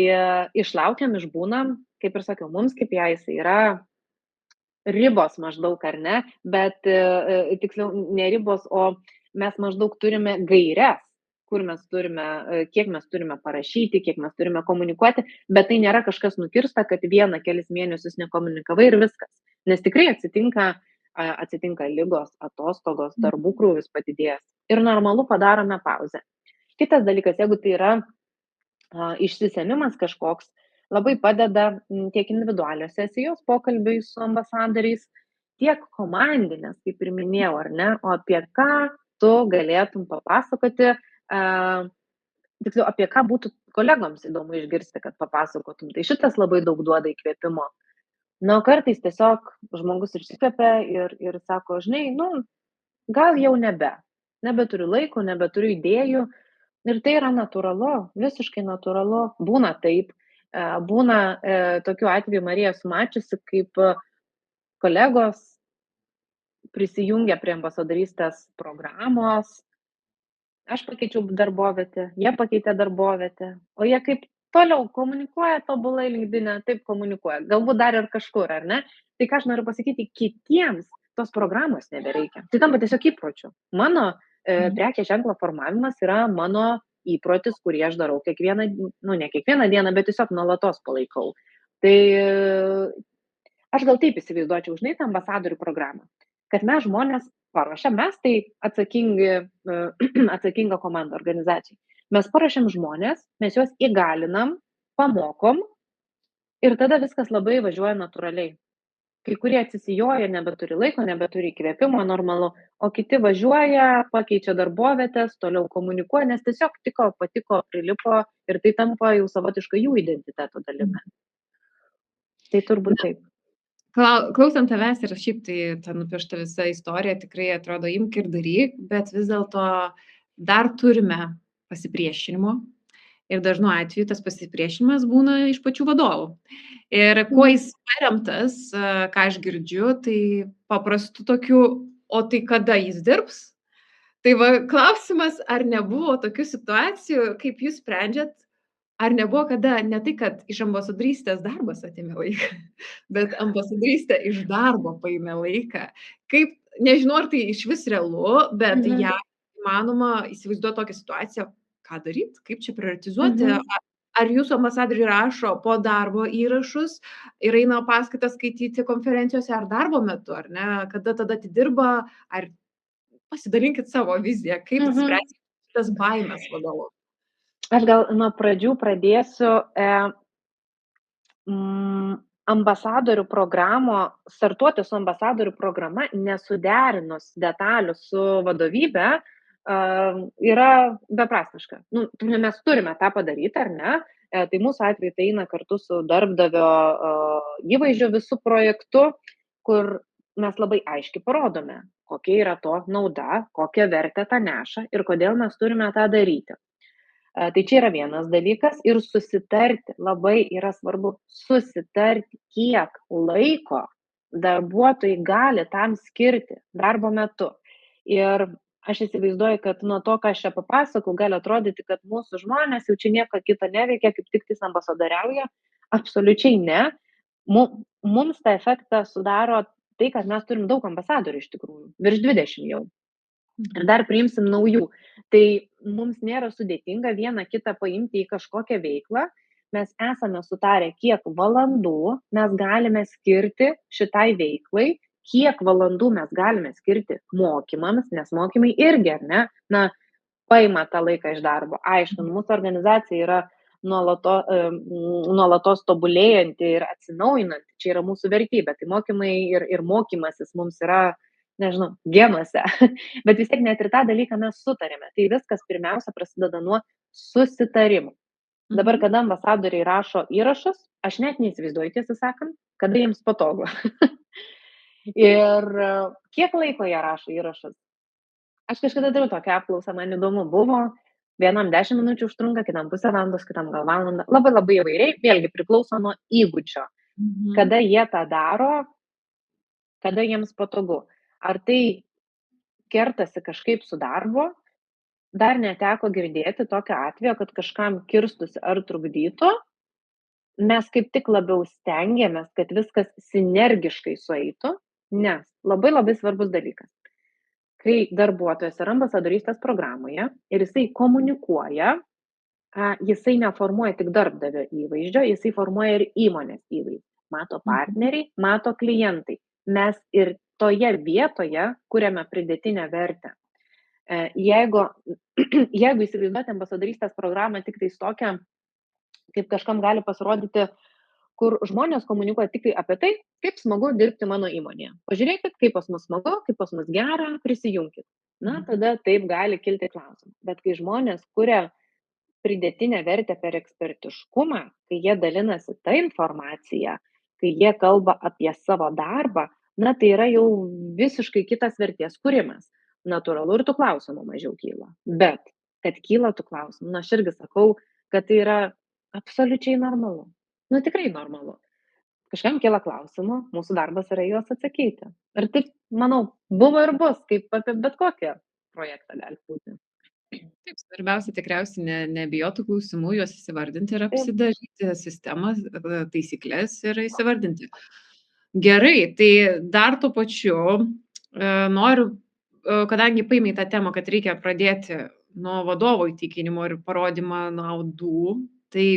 išlaukiam, išbūnam, kaip ir sakiau, mums kaip jais yra ribos maždaug, ar ne, bet tiksliau ne ribos, o mes maždaug turime gaires, kur mes turime, kiek mes turime parašyti, kiek mes turime komunikuoti, bet tai nėra kažkas nukirsta, kad kelis mėnesius nekomunikavai ir viskas. Nes tikrai atsitinka ligos, atostogos, darbų krūvis padidėjęs ir normalu padarome pauzę. Kitas dalykas, jeigu tai yra išsisėmimas kažkoks, labai padeda tiek individualios sesijos pokalbiai su ambasadoriais, tiek komandinės, kaip ir minėjau, ar ne, o apie ką tu galėtum papasakoti, tiksliau, apie ką būtų kolegoms įdomu išgirsti, kad papasakotum. Tai šitas labai daug duoda įkvėpimo. O kartais tiesiog žmogus išsikvepia ir sako, žinai, gal jau nebeturiu laiko, nebeturiu idėjų. Ir tai yra natūralu, visiškai natūralu. Būna taip. Būna tokiu atveju, Marija, esu mačiusi, kaip kolegos prisijungia prie ambasadorystės programos. Aš pakeičiau darbovietę, jie pakeitė darbovietę, o jie kaip toliau komunikuoja tobulai LinkedIn, taip komunikuoja. Galbūt dar ir kažkur, ar ne? Tai ką aš noriu pasakyti, kitiems tos programos nebereikia. Tai tampa tiesiog įpročiu. Mano prekės ženklo formavimas yra mano įprotis, kurį aš darau ne kiekvieną dieną, bet tiesiog nuolatos palaikau. Tai aš gal taip įsivaizduočiau, žinai, tą ambasadorių programą, kad mes žmonės paruošiam, mes tai atsakinga komanda organizacijai. Mes paruošiam žmonės, mes juos įgalinam, pamokom ir tada viskas labai važiuoja natūraliai. Kai kurie atsisijoja, nebeturi laiko, nebeturi įkvėpimo, normalu, o kiti važiuoja, pakeičia darbovietės, toliau komunikuoja, nes tiesiog patiko, prilipo ir tai tampa jau savotiškai jų identiteto dalimi. Tai turbūt taip. Klausant tavęs ir šiaip tai ta nupiešta visa istorija tikrai atrodo imk ir daryk, bet vis dėlto dar turime pasipriešinimo. Ir dažnu atveju tas pasipriešinimas būna iš pačių vadovų. Ir kuo jis paremtas, ką aš girdžiu, tai paprastu tokiu, o tai kada jis dirbs? Tai klausimas, ar nebuvo tokių situacijų, kaip jūs sprendžiat, ar nebuvo kada, ne tai, kad iš ambasadorystės darbas atėmė laiką, bet ambasadorystė iš darbo paėmė laiką. Kaip, nežinau, ar tai iš vis realu, bet ją įmanoma įsivaizduoti tokią situaciją, ką daryti, kaip čia prioritizuoti, ar jūsų ambasadoriai rašo po darbo įrašus ir eina paskaitas skaityti konferencijose ar darbo metu, ar ne? Kada tada atidirba, ar pasidalinkit savo viziją, kaip spręsti šitas baimės vadovų? Aš gal nuo pradžių pradėsiu. Ambasadorių startuoti su ambasadorių programa nesuderinus detalių su vadovybe yra beprasmiška. Mes turime tą padaryti, ar ne? Tai mūsų atveju tai eina kartu su darbdavio įvaizdžio visų projektu, kur mes labai aiškiai parodome, kokia yra to nauda, kokią vertę tą neša ir kodėl mes turime tą daryti. Tai čia yra vienas dalykas ir susitarti, labai yra svarbu susitarti, kiek laiko darbuotojai gali tam skirti darbo metu. Ir aš įsivaizduoju, kad nuo to, ką aš čia papasakau, gali atrodyti, kad mūsų žmonės jau čia nieko kito neveikia, kaip tik tais ambasadoriauja. Absoliučiai ne. Mums tą efektą sudaro tai, kad mes turim daug ambasadorių iš tikrųjų, virš 20 jau. Ir dar priimsim naujų. Tai mums nėra sudėtinga vieną kitą paimti į kažkokią veiklą. Mes esame sutarę, kiek valandų mes galime skirti šitai veiklai, kiek valandų mes galime skirti mokymams, nes mokymai irgi, ar ne, paima tą laiką iš darbo. Aišku, mūsų organizacija yra nuolatos tobulėjanti ir atsinaujinanti. Čia yra mūsų vertybė. Tai mokymai ir mokymasis mums yra, nežinau, genuose. Bet vis tiek net ir tą dalyką mes sutarėme. Tai viskas pirmiausia prasideda nuo susitarimų. Dabar, kada ambasadoriai rašo įrašus, aš net neįsivaizduoju, tiesą sakant, kada jiems patogu. Ir kiek laiko jie rašo įrašus? Aš kažkada dariau tokią apklausą, man įdomu buvo, vienam 10 minučių užtrunka, kitam pusę valandos, kitam gal valandą. Labai labai įvairiai, vėlgi priklauso nuo įgūdžio. Kada jie tą daro, kada jiems patogu. Ar tai kertasi kažkaip su darbo? Dar neteko girdėti tokio atvejo, kad kažkam kirstusi ar trukdytų. Mes kaip tik labiau stengiamės, kad viskas sinergiškai sueitų, nes labai labai svarbus dalykas. Kai darbuotojas yra ambasadorystės programoje ir jisai komunikuoja, jisai neformuoja tik darbdavio įvaizdžio, jisai formuoja ir įmonės įvaizdį. Mato partneriai, mato klientai. Mes ir toje vietoje kuriame pridėtinę vertę. Jeigu įsivaizduoti ambasadorystės programą tik tais tokią, kaip kažkam gali pasirodyti, kur žmonės komunikuoja tik apie tai, kaip smagu dirbti mano įmonėje. Pažiūrėkit, kaip pas mus smagu, kaip pas mus gera, prisijunkit. Tada taip gali kilti klausimą. Bet kai žmonės kuria pridėtinę vertę per ekspertiškumą, kai jie dalinasi tą informaciją, kai jie kalba apie savo darbą, tai yra jau visiškai kitas vertės kūrimas. Natūralu ir tų klausimų mažiau kyla. Bet, kad kyla tų klausimų, aš irgi sakau, kad tai yra absoliučiai normalu. Tikrai normalu. Kažkam kyla klausimų, mūsų darbas yra juos atsakyti. Ir taip, manau, buvo ir bus, kaip apie bet kokią projektą gali būti. Taip, svarbiausia tikriausiai nebijotų klausimų, juos įsivardinti ir apsidaryti sistemą, taisyklės ir įsivardinti. Gerai, tai dar tuo pačiu noriu, kadangi paėmė tą temą, kad reikia pradėti nuo vadovo įtikinimo ir parodymą naudų, tai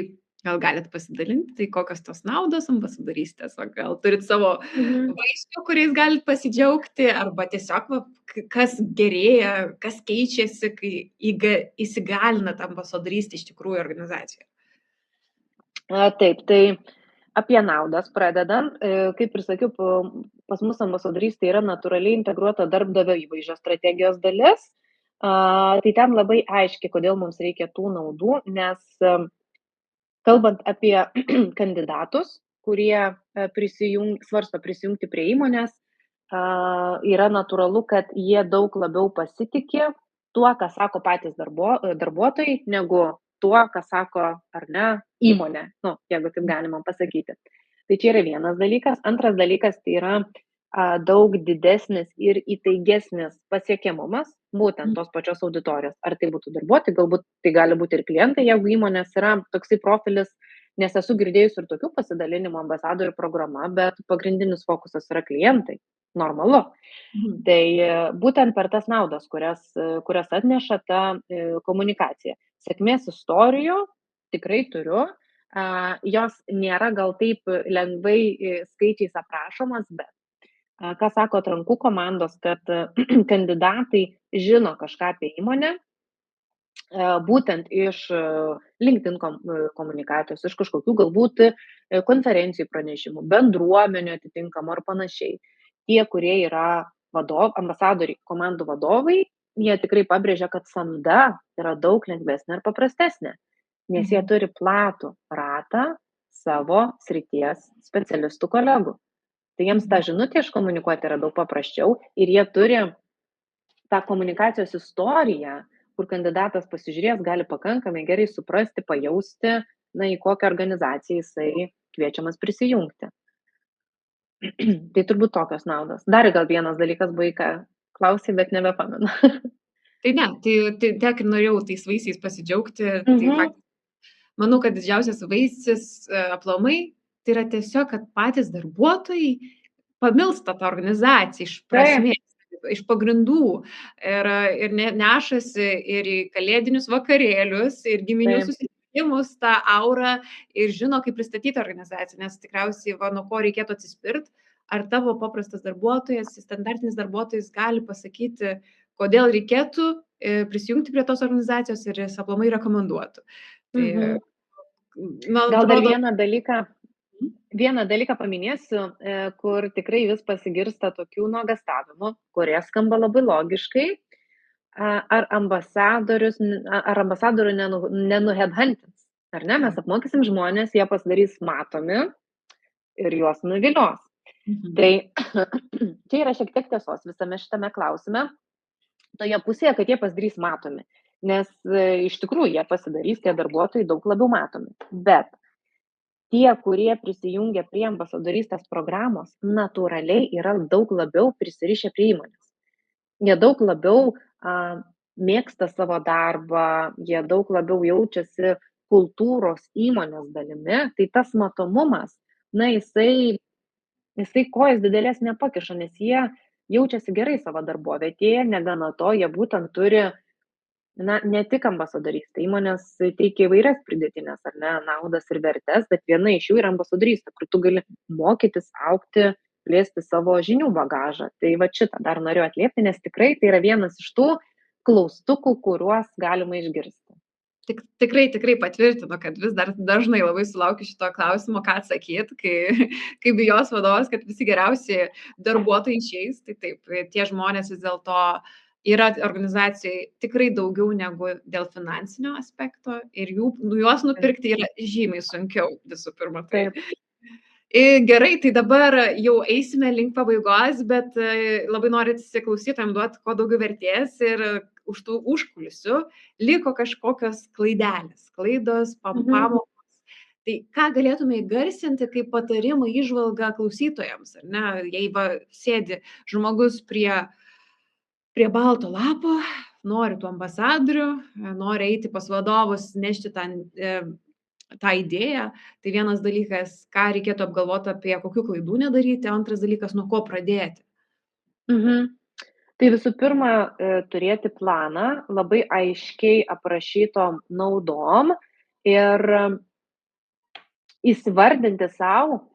gal galit pasidalinti, tai kokios tos naudos ambasadorystės, o gal turit savo vaistų, kuriais galit pasidžiaugti, arba tiesiog kas gerėja, kas keičiasi, kai įsigalina tą ambasadorystę iš tikrųjų organizacijoje. Taip, tai apie naudas pradedant, kaip ir sakiau, pas mus ambasadorystė yra natūraliai integruota darbdavio įvaizdžio strategijos dalis. Tai ten labai aiškiai, kodėl mums reikia tų naudų, nes kalbant apie kandidatus, kurie svarsto prisijungti prie įmonės, yra natūralu, kad jie daug labiau pasitikė tuo, ką sako patys darbuotojai, negu tuo, ką sako, ar ne, įmonė, jeigu taip galima pasakyti. Tai čia yra vienas dalykas. Antras dalykas tai yra daug didesnis ir įtaigesnis pasiekiamumas būtent tos pačios auditorijos. Ar tai būtų darbuotojai, galbūt tai gali būti ir klientai, jeigu įmonės yra toksai profilis, nes esu girdėjus ir tokių pasidalinimų ambasadorių programa, bet pagrindinis fokusas yra klientai. Normalu. Tai būtent per tas naudas, kurias atneša ta komunikacija. Sėkmės istorijų Tikrai turiu. Jos nėra gal taip lengvai skaičiais aprašomas, bet ką sako atrankų komandos, kad kandidatai žino kažką apie įmonę, būtent iš LinkedIn komunikacijos, iš kažkokių galbūt konferencijų pranešimų, bendruomenių atitinkamų ar panašiai. Tie, kurie yra ambasadoriai, komandų vadovai, jie tikrai pabrėžia, kad samda yra daug lengvesnė ir paprastesnė, nes jie turi platų ratą savo srities specialistų kolegų. Tai jiems tą žinutę iškomunikuoti yra daug paprasčiau ir jie turi tą komunikacijos istoriją, kur kandidatas pasižiūrės, gali pakankamai gerai suprasti, pajausti, į kokią organizaciją jisai kviečiamas prisijungti. Tai turbūt tokios naudos. Dar gal vienas dalykas, ką klausai, bet nebepamenu. Tai ne, tai tiek ir norėjau tais vaisiais pasidžiaugti. Tai manau, kad didžiausias vaisius aplamai tai yra tiesiog, kad patys darbuotojai pamilsta tą organizaciją iš prasmės, iš pagrindų ir nešasi ir į kalėdinius vakarėlius, ir giminių susitikimus tą aurą ir žino, kaip pristatyti organizaciją, nes tikriausiai nuo ko reikėtų atsispirt, ar tavo paprastas darbuotojas, standartinis darbuotojas gali pasakyti, kodėl reikėtų prisijungti prie tos organizacijos ir jis aplamai rekomenduotų. Tai, gal dar vieną dalyką paminėsiu, kur tikrai vis pasigirsta tokių nuogastavimų, kurie skamba labai logiškai, ar ambasadorių nenuheadhuntins, ar ne? Mes apmokysim žmonės, jie pasidarys matomi ir juos nuvilios. Tai čia yra šiek tiek tiesos visame šitame klausime, toje pusėje, kad jie pasidarys matomi, nes iš tikrųjų jie pasidarys, tie darbuotojai daug labiau matomi, bet tie, kurie prisijungia prie ambasadorystės programos, natūraliai yra daug labiau prisirišę prie įmonės. Jie daug labiau mėgsta savo darbą, jie daug labiau jaučiasi kultūros įmonės dalimi, tai tas matomumas, jisai kojas didelės nepakiša, nes jie jaučiasi gerai savo darbovietėje, negana to, jie būtent turi ne tik ambasadorystę, įmonės teikia įvairias pridėtinės ar ne naudas ir vertes, bet viena iš jų yra ambasadorystė, kur tu gali mokytis, augti, plėsti savo žinių bagažą. Tai va šitą dar noriu atliepti, nes tikrai tai yra vienas iš tų klaustukų, kuriuos galima išgirsti. Tikrai patvirtinu, kad vis dar dažnai labai sulaukiu šito klausimo, ką atsakyti, kai bijos vadovas, kad visi geriausi darbuotojai išeis, tai taip, tie žmonės vis dėlto yra organizacijai tikrai daugiau negu dėl finansinio aspekto ir juos nupirkti yra žymiai sunkiau visų pirma. Taip. Gerai, tai dabar jau eisime link pabaigos, bet labai norėtųsi klausytojams duoti kuo daugiau vertės ir už tų užkulisių liko kažkokios klaidos, pamokos. Tai ką galėtume įgarsinti kaip patarimą, įžvalgą klausytojams, ar ne? Jei sėdi žmogus prie balto lapo, nori tų ambasadorių, nori eiti pas vadovus, nešti tą idėją, tai vienas dalykas, ką reikėtų apgalvoti apie kokių klaidų nedaryti, antras dalykas, nuo ko pradėti. Tai visų pirma, turėti planą, labai aiškiai aprašytom naudom ir įsivardinti savo,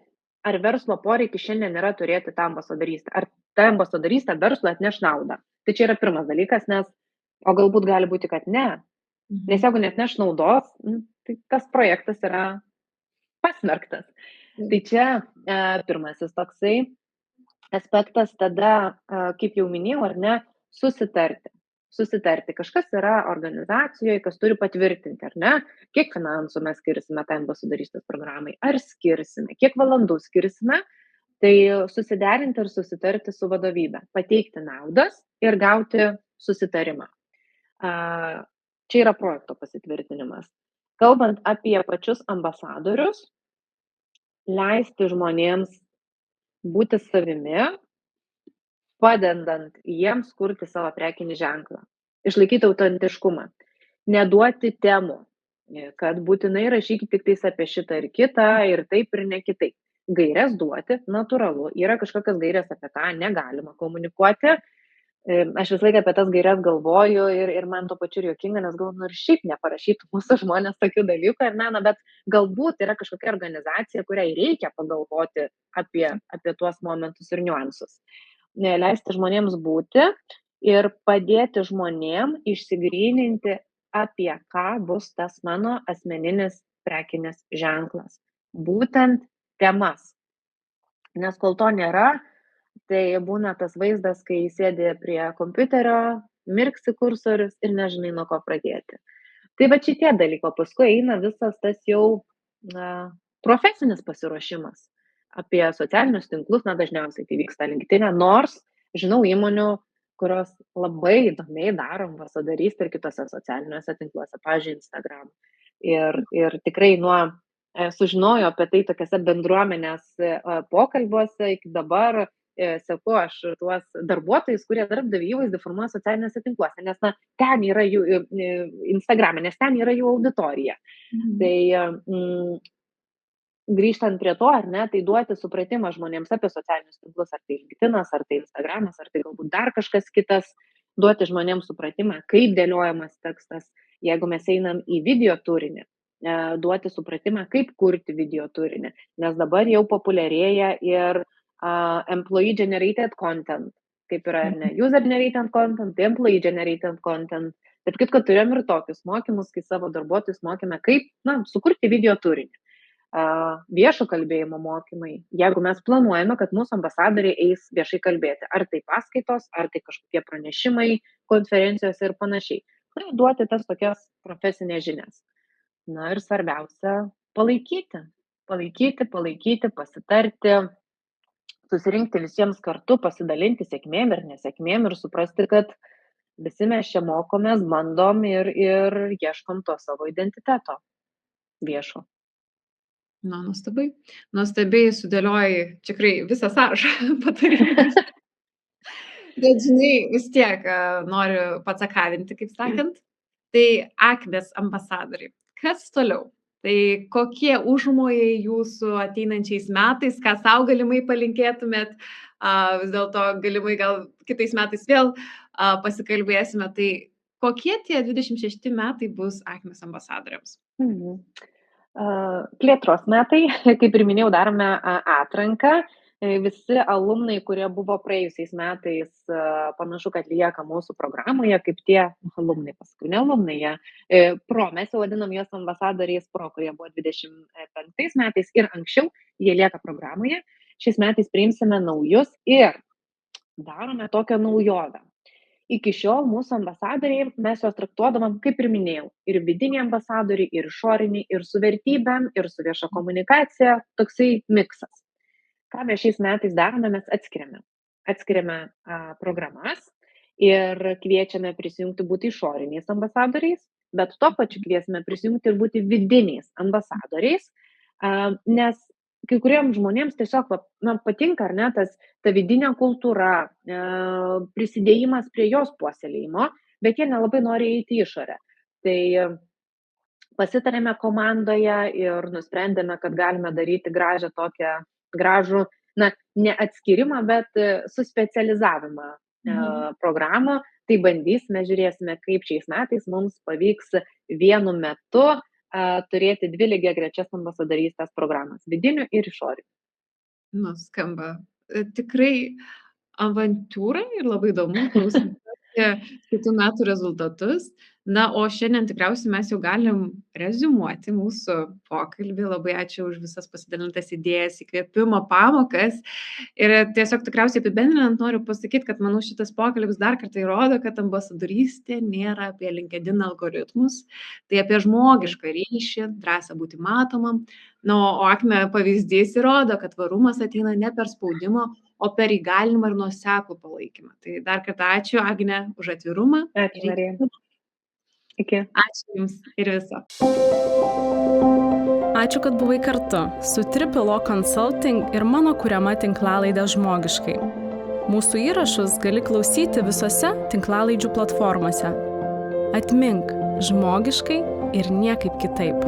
ar verslo poreikis šiandien yra turėti tą ambasadorystę, ar ta ambasadorystė verslo atneš naudą. Tai čia yra pirmas dalykas, o galbūt gali būti, kad ne. Nes jeigu net neš naudos, tai tas projektas yra pasmerktas. Tai čia pirmasis toksai aspektas, tada, kaip jau minėjau, ar ne, susitarti. Kažkas yra organizacijoje, kas turi patvirtinti, ar ne, kiek finansų mes skirsime tai ambasadorystės programai, ar skirsime, kiek valandų skirsime, tai susiderinti ir susitarti su vadovybė, pateikti naudas ir gauti susitarimą. Čia yra projekto pasitvirtinimas. Kalbant apie pačius ambasadorius, leisti žmonėms būti savimi, padedant jiems kurti savo prekinį ženklą, išlaikyti autentiškumą, neduoti temų, kad būtinai rašykit tik tais apie šitą ir kitą ir taip ir ne kitaip. Gaires duoti, natūralu, yra kažkokios gairės apie ką negalima komunikuoti, Aš visą laiką apie tas gairias galvoju ir man tuo pačiu ir juokinga, nes galvoju, ir šiaip neparašytų mūsų žmonės tokių dalykų, ar ne, bet galbūt yra kažkokia organizacija, kuriai reikia pagalvoti apie tuos momentus ir niuansus. Leisti žmonėms būti ir padėti žmonėm išsigryninti, apie ką bus tas mano asmeninis prekinis ženklas. Būtent temas. Nes kol to nėra, tai būna tas vaizdas, kai sėdi prie kompiuterio, mirksi kursorius ir nežinai, nuo ko pradėti. Tai va šitie dalyko, paskui eina visas tas jau profesinis pasiruošimas apie socialinius tinklus, dažniausiai tai vyksta LinkedIn, nors žinau įmonių, kurios labai įdomiai daro ambasadorystę ir kitose socialiniuose tinkluose, pavyzdžiui, Instagram. Ir tikrai sužinojau apie tai tokiuose bendruomenės pokalbiuose iki dabar. Seku aš tuos darbuotojus, kurie darbdavį įvaizdį formuoja socialiniuose tinkluose, nes ten yra jų Instagrame, nes ten yra jų auditorija. Tai grįžtant prie to, ar ne, tai duoti supratimą žmonėms apie socialinius tinklus, ar tai LinkedInas, ar tai Instagramas, ar tai galbūt dar kažkas kitas, duoti žmonėms supratimą, kaip dėliojamas tekstas, jeigu mes einam į video turinį, duoti supratimą, kaip kurti video turinį, nes dabar jau populiarėja ir employee generated content, kaip yra, ar ne, user generated content, employee generated content. Bet kitko turėjom ir tokius mokymus, kai savo darbuotojus mokėme, kaip sukurti video turinį. Viešo kalbėjimo mokymai, jeigu mes planuojame, kad mūsų ambasadoriai eis viešai kalbėti, ar tai paskaitos, ar tai kažkokie pranešimai, konferencijos ir panašiai. Duoti tas tokias profesinės žinias. Ir svarbiausia palaikyti, pasitarti, susirinkti visiems kartu, pasidalinti sėkmėm ir nesėkmėm ir suprasti, kad visi mes čia mokomės, bandom ir ieškom to savo identiteto viešo. Nuostabiai sudėlioji tikrai visą sąrašą patarimų. Bet žinai, vis tiek noriu patsakavinti, kaip sakant. Tai Akmės ambasadoriai. Kas toliau? Tai kokie užmojai jūsų ateinančiais metais, ką sau galimai palinkėtumėt, vis dėlto galimai gal kitais metais vėl pasikalbėsime, tai kokie tie 26 metai bus Akmės ambasadoriams? Plėtros metai, kaip ir minėjau, darome atranką. Visi alumnai, kurie buvo praėjusiais metais, panašu, kad lieka mūsų programoje, kaip tie alumnai, paskui ne alumnai, pro, mes jau vadinam juos ambasadoriais pro, kurie buvo 25 metais ir anksčiau, jie lieka programoje. Šiais metais priimsime naujus ir darome tokią naujovę. Iki šiol mūsų ambasadoriai, mes juos traktuodavom, kaip ir minėjau, ir vidiniai ambasadoriai, ir išoriniai, ir su vertybėm, ir su vieša komunikacija, toksai miksas. Ką mes šiais metais darome, mes atskiriame programas ir kviečiame prisijungti būti išoriniais ambasadoriais, bet tuo pačiu kviesime prisijungti ir būti vidiniais ambasadoriais, nes kai kuriems žmonėms tiesiog patinka, ar ne, ta vidinė kultūra, prisidėjimas prie jos puoselėjimo, bet jie nelabai nori eiti į išorę. Tai pasitarėme komandoje ir nusprendėme, kad galime daryti gražų, ne atskirimą, bet suspecializavimą programą. Tai bandysime, žiūrėsime, kaip šiais metais mums pavyks vienu metu turėti 2 lygiagrečias ambasadorystės programas, vidinių ir išorinių. Skamba tikrai avantiūra ir labai įdomu klausyti kitų metų rezultatus. O šiandien tikriausiai mes jau galim reziumuoti mūsų pokalbį. Labai ačiū už visas pasidalintas idėjas, įkvėpimo pamokas. Ir tiesiog tikriausiai apibendrinant noriu pasakyti, kad manau šitas pokalbis dar kartą įrodo, kad ambasadorystė nėra apie LinkedIn algoritmus, tai apie žmogišką ryšį, drąsą būti matomam. O Akmė pavyzdys įrodo, kad tvarumas ateina ne per spaudimą, o per įgalinimą ir nuoseklų palaikymą. Tai dar kartą ačiū, Agne, už atvirumą. Ačiū, Marija. Iki. Ačiū Jums ir viso. Ačiū, kad buvai kartu su Triple O Consulting ir mano kuriama tinklalaidė Žmogiškai. Mūsų įrašus gali klausyti visose tinklalaidžių platformose. Atmink, žmogiškai ir niekaip kitaip.